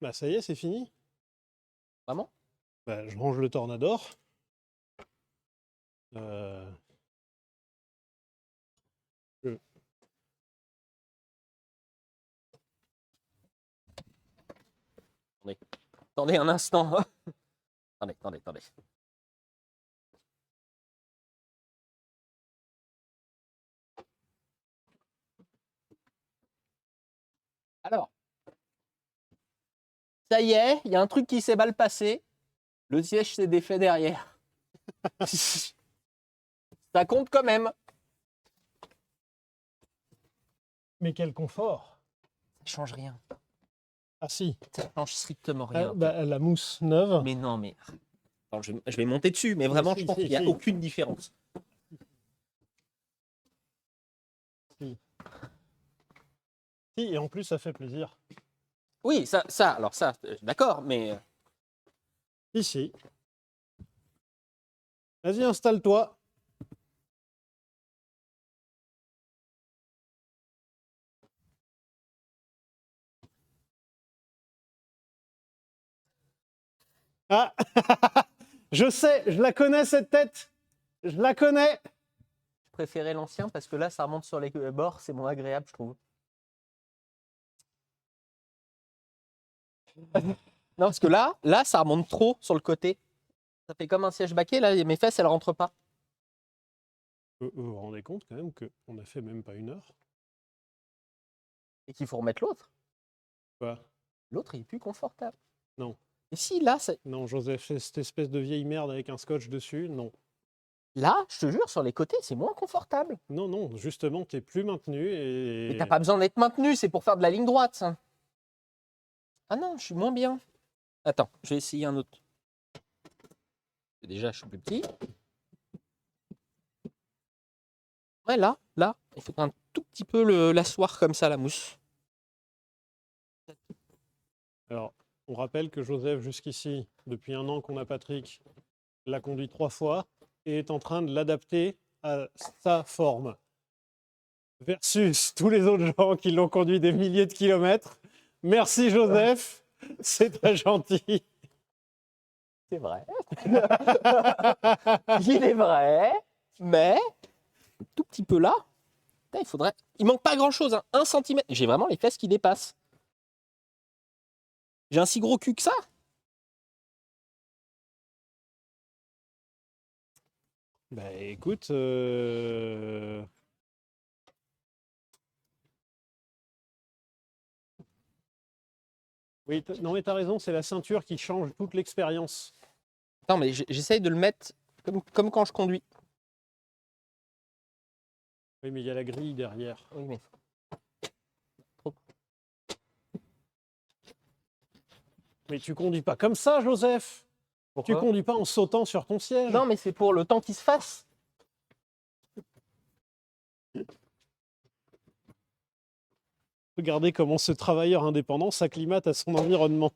Bah ça y est, c'est fini. Vraiment? Bah, je range le Tornador. Je- Attendez un instant. Attendez. Alors, ça y est, il y a un truc qui s'est mal passé. Le siège s'est défait derrière. Ça compte quand même. Mais quel confort! Ça change rien. Ah si, Ça change strictement rien. bah, la mousse neuve. Mais non, mais. Attends, je vais monter dessus, mais vraiment, si, je pense si, qu'il n'y a si. aucune différence. Si. Si, et en plus ça fait plaisir. Oui, alors ça, d'accord, mais. Si, si. Vas-y, installe-toi. Ah, je sais, je la connais cette tête. Je la connais. Je préférais l'ancien parce que là, ça remonte sur les bords, c'est moins agréable, je trouve. Non, parce que là, ça remonte trop sur le côté. Ça fait comme un siège baquet, là, mes fesses, elles rentrent pas. Vous vous rendez compte quand même qu'on a fait même pas 1 heure? Et qu'il faut remettre l'autre. Quoi? L'autre, il est plus confortable. Non. Et si, là, Non, Joseph, c'est cette espèce de vieille merde avec un scotch dessus, non. là, je te jure, sur les côtés, c'est moins confortable. Non, non, justement, t'es plus maintenu et... Mais t'as pas besoin d'être maintenu, c'est pour faire de la ligne droite, ça. Ah non, je suis moins bien. Attends, je vais essayer un autre. Déjà, je suis plus petit. Ouais, là, il faut un tout petit peu l'asseoir comme ça, la mousse. Alors, on rappelle que Joseph, jusqu'ici, depuis 1 an qu'on a Patrick, l'a conduit 3 fois et est en train de l'adapter à sa forme. Versus tous les autres gens qui l'ont conduit des milliers de kilomètres. Merci Joseph, c'est très gentil. C'est vrai. Il est vrai, mais tout petit peu là, il faudrait. Il manque pas grand chose, hein. 1 centimètre. J'ai vraiment les fesses qui dépassent. J'ai un si gros cul que ça. Bah écoute, Oui, non mais t'as raison, c'est la ceinture qui change toute l'expérience. Attends, mais j'essaye de le mettre comme quand je conduis. Oui, mais il y a la grille derrière. Oui, mais... Mais tu conduis pas comme ça, Joseph. Tu Pourquoi? conduis pas en sautant sur ton siège. Non, mais c'est pour le temps qui se fasse. Regardez comment ce travailleur indépendant s'acclimate à son environnement.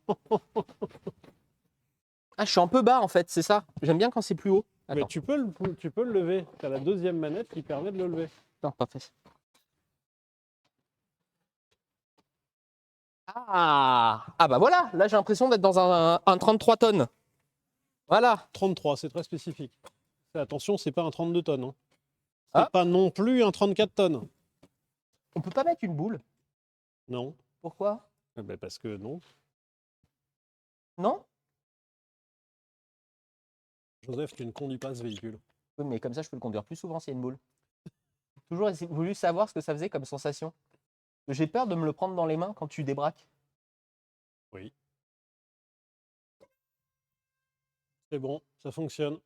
Ah, je suis un peu bas en fait, c'est ça. J'aime bien quand c'est plus haut. Mais Attends, tu peux le lever. Tu as la deuxième manette qui permet de le lever. non, pas fait. Ah bah voilà, là j'ai l'impression d'être dans un 33 tonnes. Voilà. 33, c'est très spécifique. Fais attention, c'est pas un 32 tonnes. Hein. C'est Ah. pas non plus un 34 tonnes. On peut pas mettre une boule. Non. Pourquoi? Eh ben parce que non. Non? Joseph, tu ne conduis pas ce véhicule. Oui, mais comme ça je peux le conduire plus souvent s'il y a une boule. Toujours voulu savoir ce que ça faisait comme sensation. J'ai peur de me le prendre dans les mains quand tu débraques. Oui. C'est bon, ça fonctionne.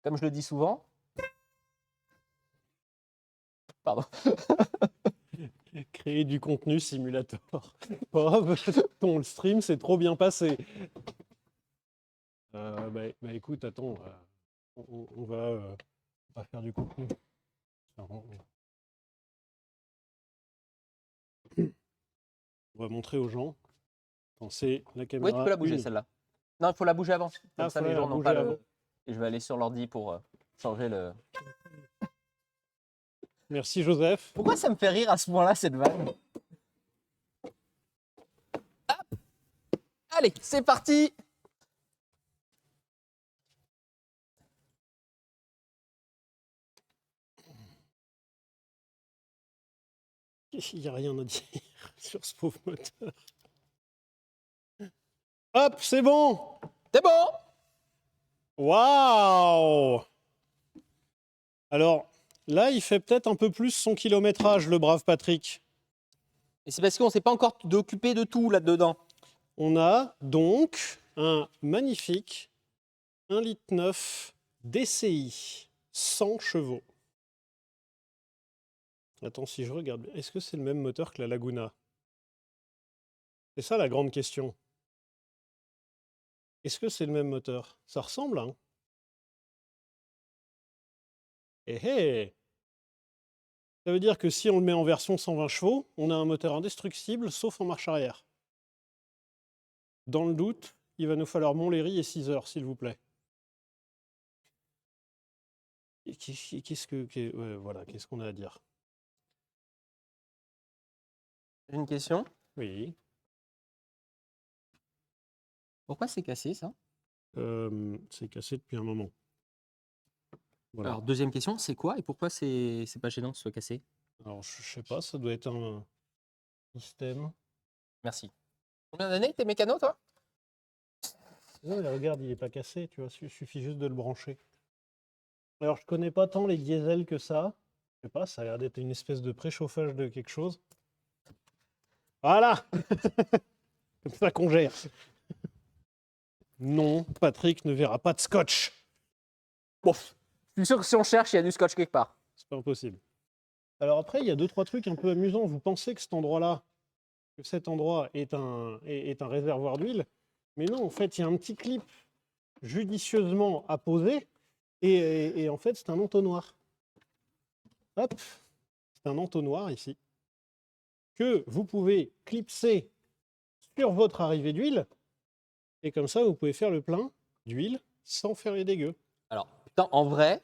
Comme je le dis souvent. Pardon. Créer du contenu simulator. Oh, ton stream s'est trop bien passé. Bah, écoute, attends, on va faire du contenu. Alors, on va montrer aux gens. Attends, c'est la Oui, caméra. tu peux la bouger 1. celle-là. Non, il faut la bouger avant. Comme Ah, ça faut les la gens n'ont bouger pas avant. le... Et je vais aller sur l'ordi pour changer le... Merci Joseph. Pourquoi ça me fait rire à ce point-là cette vanne? Hop. Allez, c'est parti. Il n'y a rien à dire sur ce pauvre moteur. Hop, c'est bon. C'est bon. Waouh! Alors, là, il fait peut-être un peu plus son kilométrage, le brave Patrick. Et c'est parce qu'on ne s'est pas encore occupé de tout là-dedans. On a donc un magnifique 1,9 litre DCI, 100 chevaux. Attends, si je regarde bien, est-ce que c'est le même moteur que la Laguna? C'est ça la grande question. Est-ce que c'est le même moteur? Ça ressemble, hein? Eh eh! Ça veut dire que si on le met en version 120 chevaux, on a un moteur indestructible, sauf en marche arrière. Dans le doute, il va nous falloir Montlhéry et 6 heures, s'il vous plaît. Qu'est-ce qu'on a à dire? J'ai une question. Oui. Pourquoi c'est cassé ça? C'est cassé depuis un moment. Voilà. Alors, deuxième question, c'est quoi et pourquoi c'est pas gênant que ce soit cassé? Alors, je sais pas, ça doit être un système. Merci. Combien d'années t'es mécano, toi? Non, mais regarde, il n'est pas cassé, tu vois, il suffit juste de le brancher. Alors, je connais pas tant les diesels que ça. Je sais pas, ça a l'air d'être une espèce de préchauffage de quelque chose. Voilà! Comme ça qu'on gère. Non, Patrick ne verra pas de scotch. Bon, je suis sûr que si on cherche, il y a du scotch quelque part. C'est pas impossible. Alors après, il y a 2-3 trucs un peu amusants. Vous pensez que cet endroit-là, est un réservoir d'huile, mais non, en fait, il y a un petit clip judicieusement apposé, et en fait, c'est un entonnoir. Hop, c'est un entonnoir ici, que vous pouvez clipser sur votre arrivée d'huile, et comme ça, vous pouvez faire le plein d'huile sans faire les dégâts. Alors, putain, en vrai,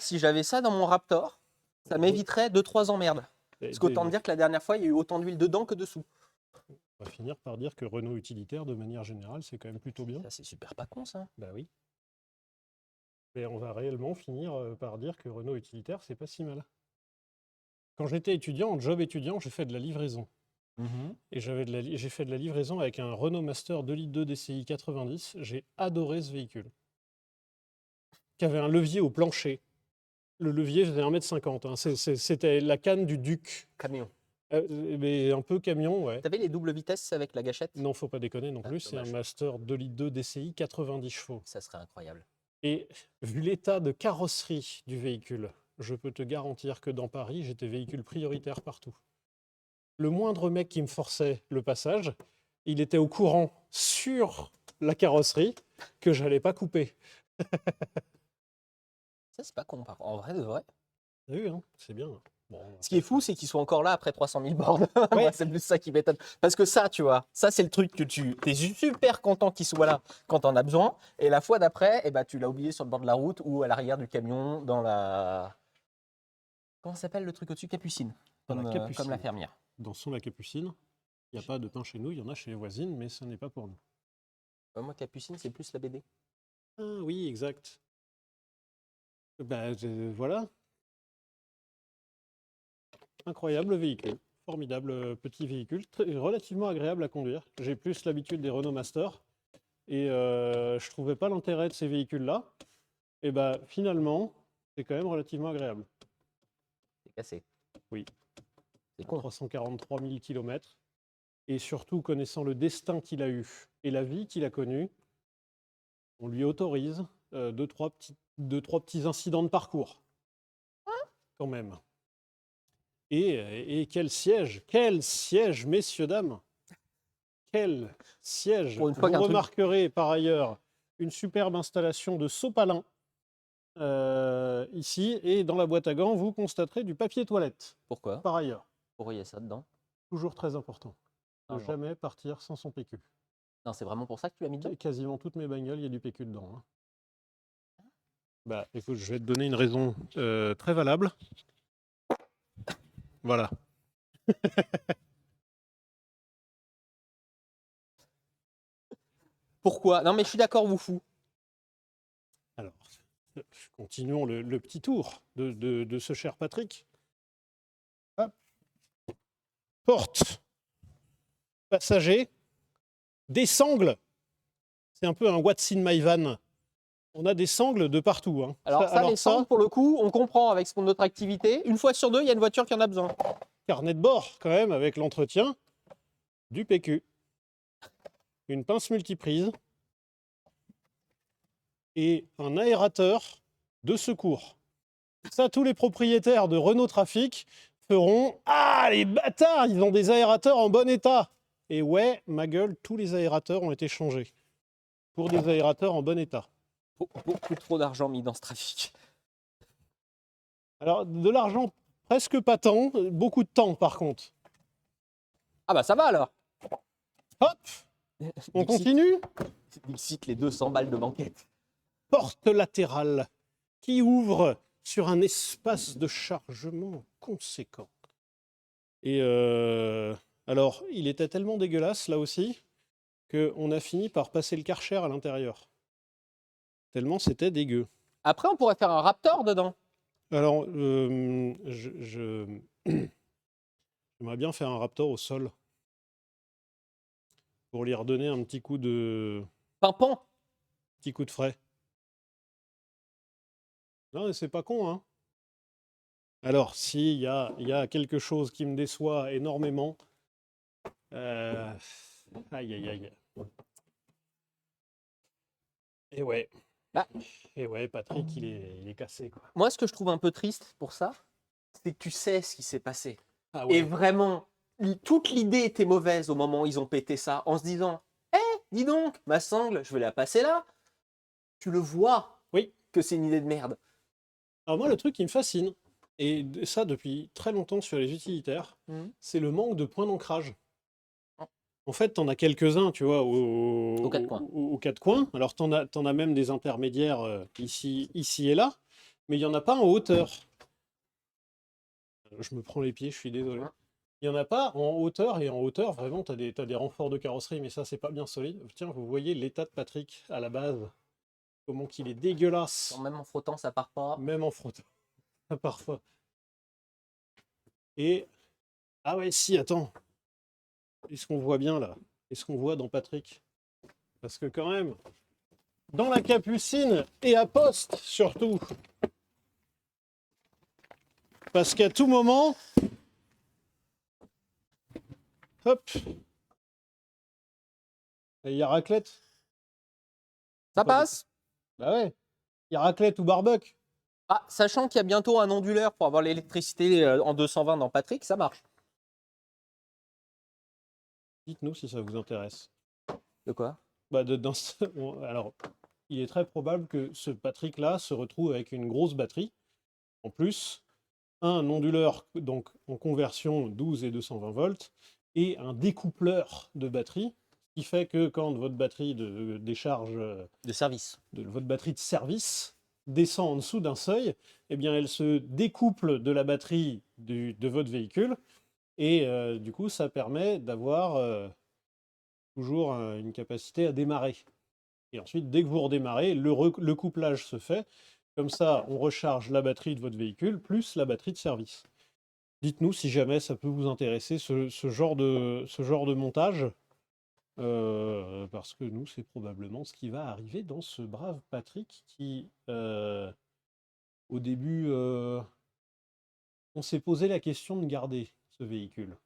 si j'avais ça dans mon Raptor, ça m'éviterait 2-3 emmerdes. Parce qu'autant me dire que la dernière fois, il y a eu autant d'huile dedans que dessous. On va finir par dire que Renault utilitaire, de manière générale, c'est quand même plutôt bien. Ça, c'est super pas con, ça. Bah oui. Mais on va réellement finir par dire que Renault utilitaire, c'est pas si mal. Quand j'étais étudiant, en job étudiant, j'ai fait de la livraison. Et j'ai fait de la livraison avec un Renault Master 2,2 litres DCI 90. J'ai adoré ce véhicule. Qui avait un levier au plancher. Le levier faisait 1,50 m. Hein. C'était la canne du Duc. Camion. Mais un peu camion, ouais. T'avais les doubles vitesses avec la gâchette? Non, faut pas déconner non Ah, plus. C'est un dommage. Master 2 litres 2 DCI 90 chevaux. Ça serait incroyable. Et vu l'état de carrosserie du véhicule, je peux te garantir que dans Paris, j'étais véhicule prioritaire partout. Le moindre mec qui me forçait le passage, il était au courant sur la carrosserie que j'allais pas couper. Ça, c'est pas con, en vrai de vrai. T'as vu, hein? C'est bien. Bon, Ce qui est fou, c'est qu'ils soient encore là après 300 000 bornes. Ouais. Moi, c'est plus ça qui m'étonne. Parce que ça, tu vois, ça, c'est le truc que tu es super content qu'il soit là quand on a besoin. Et la fois d'après, eh ben, tu l'as oublié sur le bord de la route ou à l'arrière du camion dans la. Comment ça s'appelle le truc au-dessus? Capucine. Dans la Comme Capucine. la fermière. Dans son la Capucine, il n'y a pas de pain chez nous, il y en a chez les voisines, mais ce n'est pas pour nous. Moi, Capucine, c'est plus la BD. Ah oui, exact. Bah, voilà. Incroyable véhicule. Formidable petit véhicule, relativement agréable à conduire. J'ai plus l'habitude des Renault Master et je trouvais pas l'intérêt de ces véhicules-là. Et bah finalement, c'est quand même relativement agréable. C'est cassé. Oui. C'est con. 343 000 km. Et surtout, connaissant le destin qu'il a eu et la vie qu'il a connue, on lui autorise deux, trois petits incidents de parcours. Quand même. Et quel siège, messieurs, dames. Quel siège. Pour une fois Vous qu'un truc- remarquerez par ailleurs une superbe installation de sopalin ici. Et dans la boîte à gants, vous constaterez du papier toilette, Pourquoi? par ailleurs. Pourquoi il y a ça dedans? Toujours très important. Ah, Ne bon. jamais partir sans son PQ. Non, c'est vraiment pour ça que tu l'as mis dedans? Quasiment toutes mes bagnoles, il y a du PQ dedans. Hein. Bah, écoute, je vais te donner une raison très valable. Voilà. Pourquoi? Non, mais je suis d'accord, vous fou. Alors, continuons le petit tour de ce cher Patrick. Hop. Porte. Passager. Des sangles. C'est un peu un What's in my van. On a des sangles de partout. Hein. Alors, les sangles, pour le coup, on comprend avec notre activité. Une fois sur deux, il y a une voiture qui en a besoin. Carnet de bord, quand même, avec l'entretien. Du PQ. Une pince multiprise. Et un aérateur de secours. Ça, tous les propriétaires de Renault Trafic feront « Ah, les bâtards, ils ont des aérateurs en bon état !» Et ouais, ma gueule, tous les aérateurs ont été changés pour des aérateurs en bon état. Beaucoup trop d'argent mis dans ce trafic. Alors, de l'argent, presque pas tant, beaucoup de temps par contre. Ah bah ça va alors. Hop, on continue. Dixit, les 200 balles de banquette. Porte latérale qui ouvre sur un espace de chargement conséquent. Et alors, il était tellement dégueulasse, là aussi, qu'on a fini par passer le Karcher à l'intérieur. Tellement c'était dégueu. Après, on pourrait faire un Raptor dedans. Alors, j'aimerais bien faire un Raptor au sol. Pour lui redonner un petit coup de Pimpant. frais. Non, mais c'est pas con, hein. Alors, s'il y a quelque chose qui me déçoit énormément, aïe, aïe, aïe. Et ouais. Bah. Et ouais, Patrick, il est cassé, quoi. Moi, ce que je trouve un peu triste pour ça, c'est que tu sais ce qui s'est passé. Ah Et ouais. vraiment, toute l'idée était mauvaise au moment où ils ont pété ça, en se disant « Eh, dis donc, ma sangle, je vais la passer là. » Tu le vois Oui. que c'est une idée de merde. Alors moi, le truc qui me fascine, et ça depuis très longtemps sur les utilitaires, c'est le manque de points d'ancrage. En fait, t'en as quelques-uns, tu vois, aux quatre coins. Alors, t'en as même des intermédiaires ici et là, mais il n'y en a pas en hauteur. Je me prends les pieds, je suis désolé. Il n'y en a pas en hauteur, et en hauteur, vraiment, t'as des renforts de carrosserie, mais ça, c'est pas bien solide. Tiens, vous voyez l'état de Patrick à la base, comment qu'il est dégueulasse. Même en frottant, ça part pas. Même en frottant, parfois. Et, ah ouais, si, attends. Est-ce qu'on voit bien là? Est-ce qu'on voit dans Patrick? Parce que quand même, dans la Capucine et à poste surtout. Parce qu'à tout moment, Hop. Et il y a raclette. Ça passe. Bah ouais. Il y a raclette ou barbecue. Ah, sachant qu'il y a bientôt un onduleur pour avoir l'électricité en 220 dans Patrick, ça marche. Dites-nous si ça vous intéresse. De quoi? Bah alors, il est très probable que ce Patrick-là se retrouve avec une grosse batterie. En plus, un onduleur donc en conversion 12 et 220 volts et un découpleur de batterie, ce qui fait que quand votre batterie de décharge De service. de votre batterie de service descend en dessous d'un seuil, eh bien elle se découple de la batterie de votre véhicule et du coup ça permet d'avoir toujours une capacité à démarrer. Et ensuite, dès que vous redémarrez, le couplage se fait. Comme ça, on recharge la batterie de votre véhicule plus la batterie de service. Dites-nous si jamais ça peut vous intéresser, ce genre de montage. Parce que nous, c'est probablement ce qui va arriver dans ce brave Patrick qui, au début, on s'est posé la question de garder ce véhicule.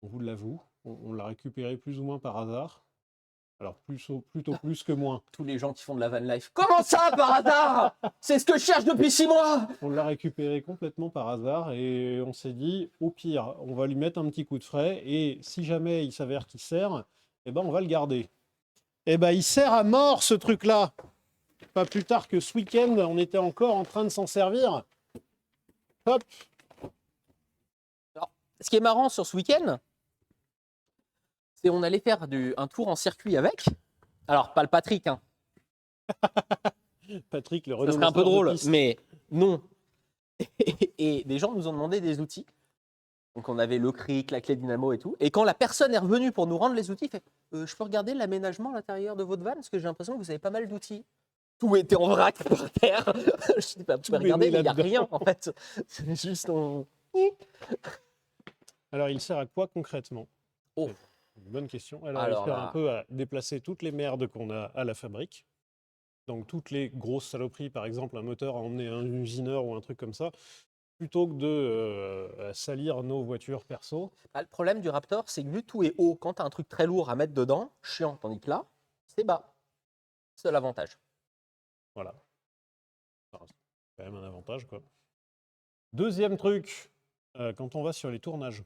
On vous l'avoue, on l'a récupéré plus ou moins par hasard. Alors, plutôt plus que moins. Tous les gens qui font de la van life. Comment ça, par hasard? C'est ce que je cherche depuis 6 mois. On l'a récupéré complètement par hasard et on s'est dit, au pire, on va lui mettre un petit coup de frais et si jamais il s'avère qu'il sert, eh ben, on va le garder. Eh ben, il sert à mort, ce truc-là. Pas plus tard que ce week-end, on était encore en train de s'en servir. Hop. Alors, ce qui est marrant sur ce week-end, c'est qu'on allait faire un tour en circuit avec. Alors, pas le Patrick, hein. Patrick, le Ça serait un peu drôle, mais non. Et des gens nous ont demandé des outils. Donc, on avait le cric, la clé dynamo et tout. Et quand la personne est revenue pour nous rendre les outils, il fait je peux regarder l'aménagement à l'intérieur de votre van? Parce que j'ai l'impression que vous avez pas mal d'outils. Tout était en vrac par terre. Je dis pas, vous pouvez regarder, mais il n'y a rien en fait. C'est juste en. Alors, il sert à quoi concrètement? Oh. Une bonne question. Alors, Alors il sert là. un peu à déplacer toutes les merdes qu'on a à la fabrique. Donc, toutes les grosses saloperies, par exemple, un moteur à emmener un usineur ou un truc comme ça, plutôt que de salir nos voitures perso. Le problème du Raptor, c'est que vu que tout est haut, quand tu as un truc très lourd à mettre dedans, chiant, tandis que là, c'est bas. C'est l'avantage. Voilà. Enfin, c'est quand même un avantage, quoi. Deuxième truc, quand on va sur les tournages,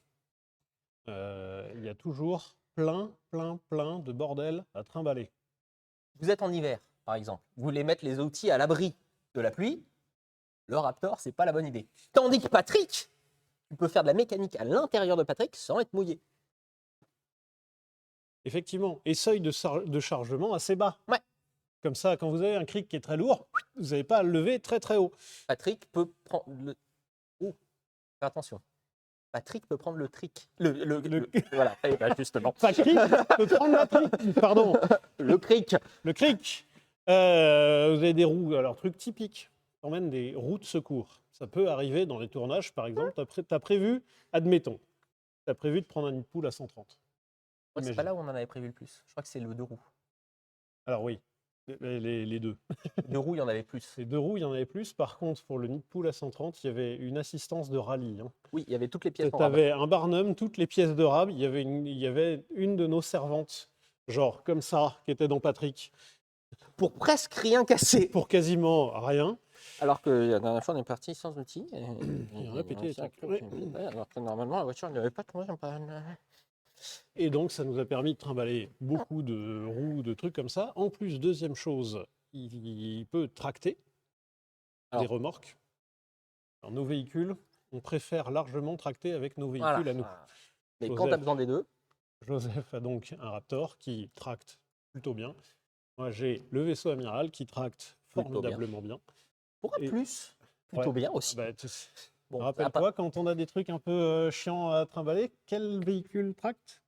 il y a toujours plein de bordel à trimballer. Vous êtes en hiver, par exemple. Vous voulez mettre les outils à l'abri de la pluie. Le Raptor, c'est pas la bonne idée. Tandis que Patrick, tu peux faire de la mécanique à l'intérieur de Patrick sans être mouillé. Effectivement, et seuil de chargement assez bas. Ouais. Comme ça, quand vous avez un cric qui est très lourd, vous n'avez pas à le lever très haut. Patrick peut prendre le. Oh, fais attention. Patrick peut prendre le trick. Voilà, justement. Patrick peut prendre la cric. Pardon. Le cric. Le cric. Vous avez des roues, alors truc typique. T'emmènes des roues de secours. Ça peut arriver dans les tournages, par exemple. T'as prévu, admettons, t'as prévu de prendre une poule à 130. Ouais, c'est pas là où on en avait prévu le plus. Je crois que c'est le 2 roues. Alors oui, les deux. 2 roues, il y en avait plus. Les 2 roues, il y en avait plus. Par contre, pour le nid de poule à 130, il y avait une assistance de rallye. Hein. Oui, il y avait toutes les pièces. Tu avais un Barnum, toutes les pièces de rab. Il y avait une de nos servantes, genre comme ça, qui était dans Patrick. Pour presque rien casser. Pour quasiment rien. Alors que la dernière fois, on est parti sans outils. Et on a pété les trucs. Alors que normalement, la voiture n'avait pas tombé en panne. Et donc, ça nous a permis de trimballer beaucoup de roues, de trucs comme ça. En plus, deuxième chose, il peut tracter des remorques. Alors, nos véhicules, on préfère largement tracter avec nos véhicules à nous. Mais quand tu as besoin des deux. Joseph a donc un Raptor qui tracte plutôt bien. Moi, j'ai le vaisseau amiral qui tracte formidablement bien. Pourquoi plus plutôt bien aussi. Bah, bon, rappelle-toi, quand on a des trucs un peu chiants à trimballer, quel véhicule tracte?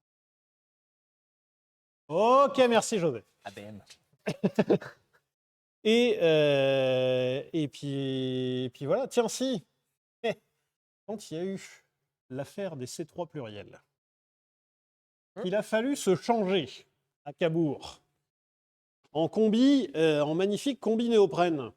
Ok, merci Joseph. ABM. Et puis voilà, tiens, si, quand il y a eu l'affaire des C3 pluriels, il a fallu se changer à Cabourg en combi, en magnifique combi néoprène.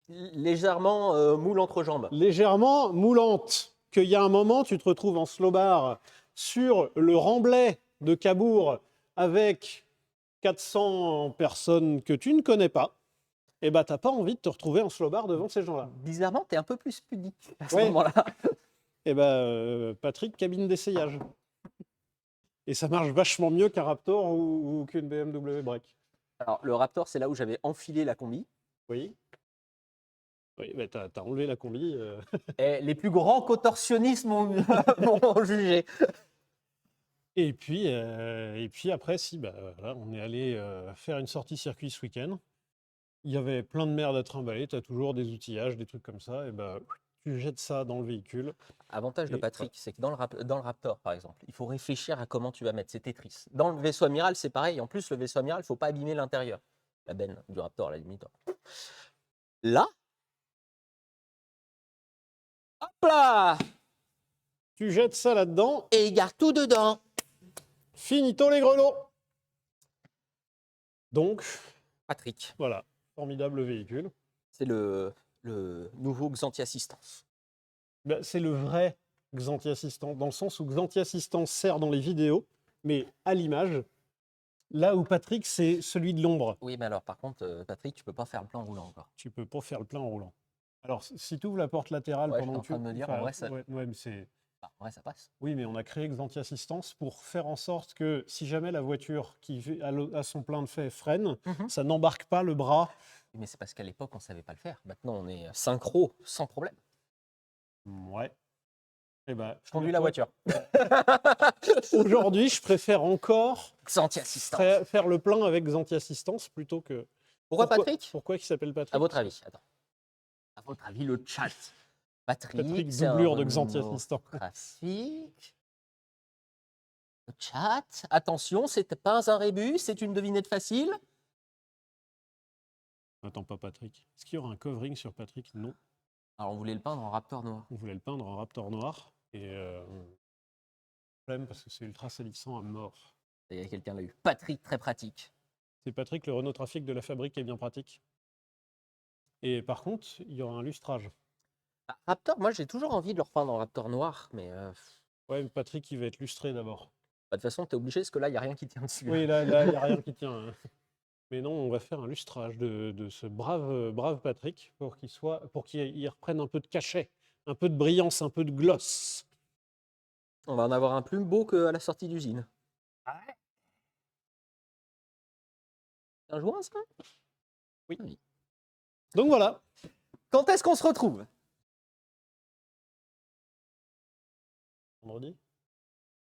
Légèrement moule entre jambes. Légèrement moulante. Qu'il y a un moment, tu te retrouves en slowbar sur le remblai de Cabourg avec 400 personnes que tu ne connais pas, eh ben, tu n'as pas envie de te retrouver en slobard devant ces gens-là. Bizarrement, tu es un peu plus pudique à ce Ouais. moment-là. Eh ben, Patrick, cabine d'essayage. Et ça marche vachement mieux qu'un Raptor ou qu'une BMW Break. Alors, le Raptor, c'est là où j'avais enfilé la combi. Oui. Oui, mais t'as enlevé la combi. Et les plus grands contorsionnistes m'ont m'ont jugé. Et puis après, voilà, on est allé faire une sortie circuit ce week-end. Il y avait plein de merde à trimballer. Tu as toujours des outillages, des trucs comme ça. Et ben, tu jettes ça dans le véhicule. Avantage de Et Patrick, c'est que dans le Raptor, par exemple, il faut réfléchir à comment tu vas mettre. C'est Tetris. Dans le vaisseau amiral, c'est pareil. En plus, le vaisseau amiral, il ne faut pas abîmer l'intérieur. La benne du Raptor, à la limite. Là, hop là, Tu jettes ça là-dedans. et il garde tout dedans. Finito les grelots. Donc, Patrick, voilà, formidable véhicule. c'est le nouveau Xanthi Assistance. Ben, c'est le vrai Xanthi Assistant, dans le sens où Xanthi Assistant sert dans les vidéos, mais à l'image, là où Patrick, c'est celui de l'ombre. Oui, mais alors, par contre, Patrick, tu peux pas faire le plan roulant encore. Tu peux pas faire le plein en roulant. Alors, si tu ouvres la porte latérale Ouais, pendant j'étais en que train de me dire, enfin, en vrai, ça- ouais, mais c'est... En vrai, ça passe. Oui, mais on a créé Xanthi Assistance pour faire en sorte que si jamais la voiture qui a son plein de fait freine, ça n'embarque pas le bras. Mais c'est parce qu'à l'époque, on ne savait pas le faire. Maintenant, on est synchro, sans problème. Ouais. Eh ben, Je conduis la voiture. Aujourd'hui, je préfère encore Xanthi Assistance. faire le plein avec Xanthi Assistance plutôt que... Pourquoi Patrick? Pourquoi il s'appelle Patrick? À votre avis, attends. À votre avis, le chat. Patrick, c'est un doublure de Xanthi Renault Assistant. Trafic. Le chat. Attention, c'est pas un rébus, c'est une devinette facile. Attends, pas Patrick. Est-ce qu'il y aura un covering sur Patrick? Non. Alors, on voulait le peindre en Raptor noir. On voulait le peindre en Raptor noir. Et problème parce que c'est ultra salissant à mort. Il y a quelqu'un l'a eu. Patrick, très pratique. C'est Patrick, le Renault Trafic de la fabrique est bien pratique. Et par contre, il y aura un lustrage. Ah, Raptor, moi j'ai toujours envie de le repeindre en Raptor noir, mais Ouais, mais Patrick, il va être lustré d'abord. de toute façon, tu es obligé parce que là, il n'y a rien qui tient dessus. Oui, là, il n'y a rien qui tient. Hein. Mais non, on va faire un lustrage de ce brave Patrick pour qu'il reprenne un peu de cachet, un peu de brillance, un peu de gloss. On va en avoir un plus beau qu'à la sortie d'usine. C'est un joint, ça? Oui. Donc voilà. Quand est-ce qu'on se retrouve? Vendredi.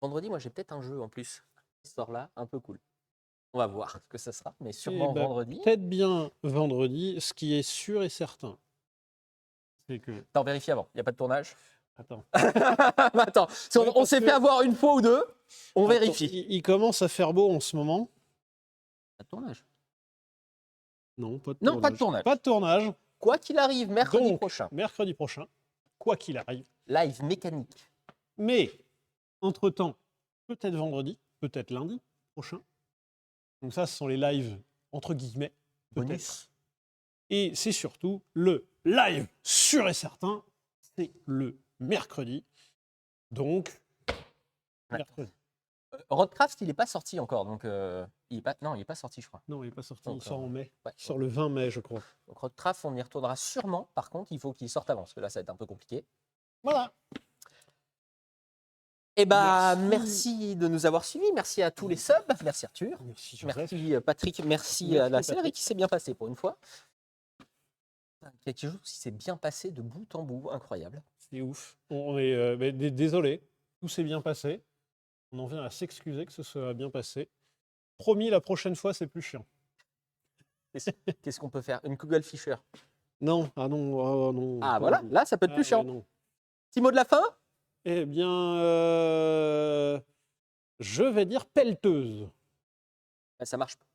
Vendredi, moi j'ai peut-être un jeu en plus. Qui sort là, un peu cool. On va voir ce que ça sera, mais Eh sûrement ben, vendredi. Peut-être bien vendredi. Ce qui est sûr et certain, c'est que... Attends, vérifie avant, il n'y a pas de tournage. Attends. Attends, si Ouais, on parce s'est que- fait avoir une fois ou deux, on Attends, vérifie. il commence à faire beau en ce moment. Pas de tournage. Non, pas de Non, tournage. pas de tournage. Pas de tournage. Quoi qu'il arrive, mercredi Donc, prochain, mercredi prochain, quoi qu'il arrive. live mécanique. Mais, entre-temps, peut-être vendredi, peut-être lundi prochain. Donc ça, ce sont les lives, entre guillemets, peut-être. Bonus. Et c'est surtout le live sûr et certain, c'est le mercredi. Donc, Ouais. mercredi. Roadcraft, il n'est pas sorti encore, donc il est pas... non, il n'est pas sorti, je crois. Non, il n'est pas sorti, il Donc, sort en mai. Ouais. Il sort le 20 mai, je crois. Donc Roadcraft, on y retournera sûrement. Par contre, il faut qu'il sorte avant, parce que là, ça va être un peu compliqué. Voilà. Eh bah, Merci. merci de nous avoir suivis. Merci à tous les subs. Merci Arthur. Merci, Joseph. Merci Patrick. Merci Merci, à la Patrick. série qui s'est bien passée pour une fois. Quelque chose qui s'est bien passé de bout en bout. Incroyable. C'est ouf. On est mais désolé, tout s'est bien passé. On en vient à s'excuser que ce soit bien passé. Promis, la prochaine fois, c'est plus chiant. Qu'est-ce qu'on peut faire? Une Google Fisher. Non, ah non, non. Ah pas voilà, du- là, ça peut être Ah, plus chiant. non. Petit mot de la fin? Eh bien, je vais dire pelleteuse. Bah, ça marche pas.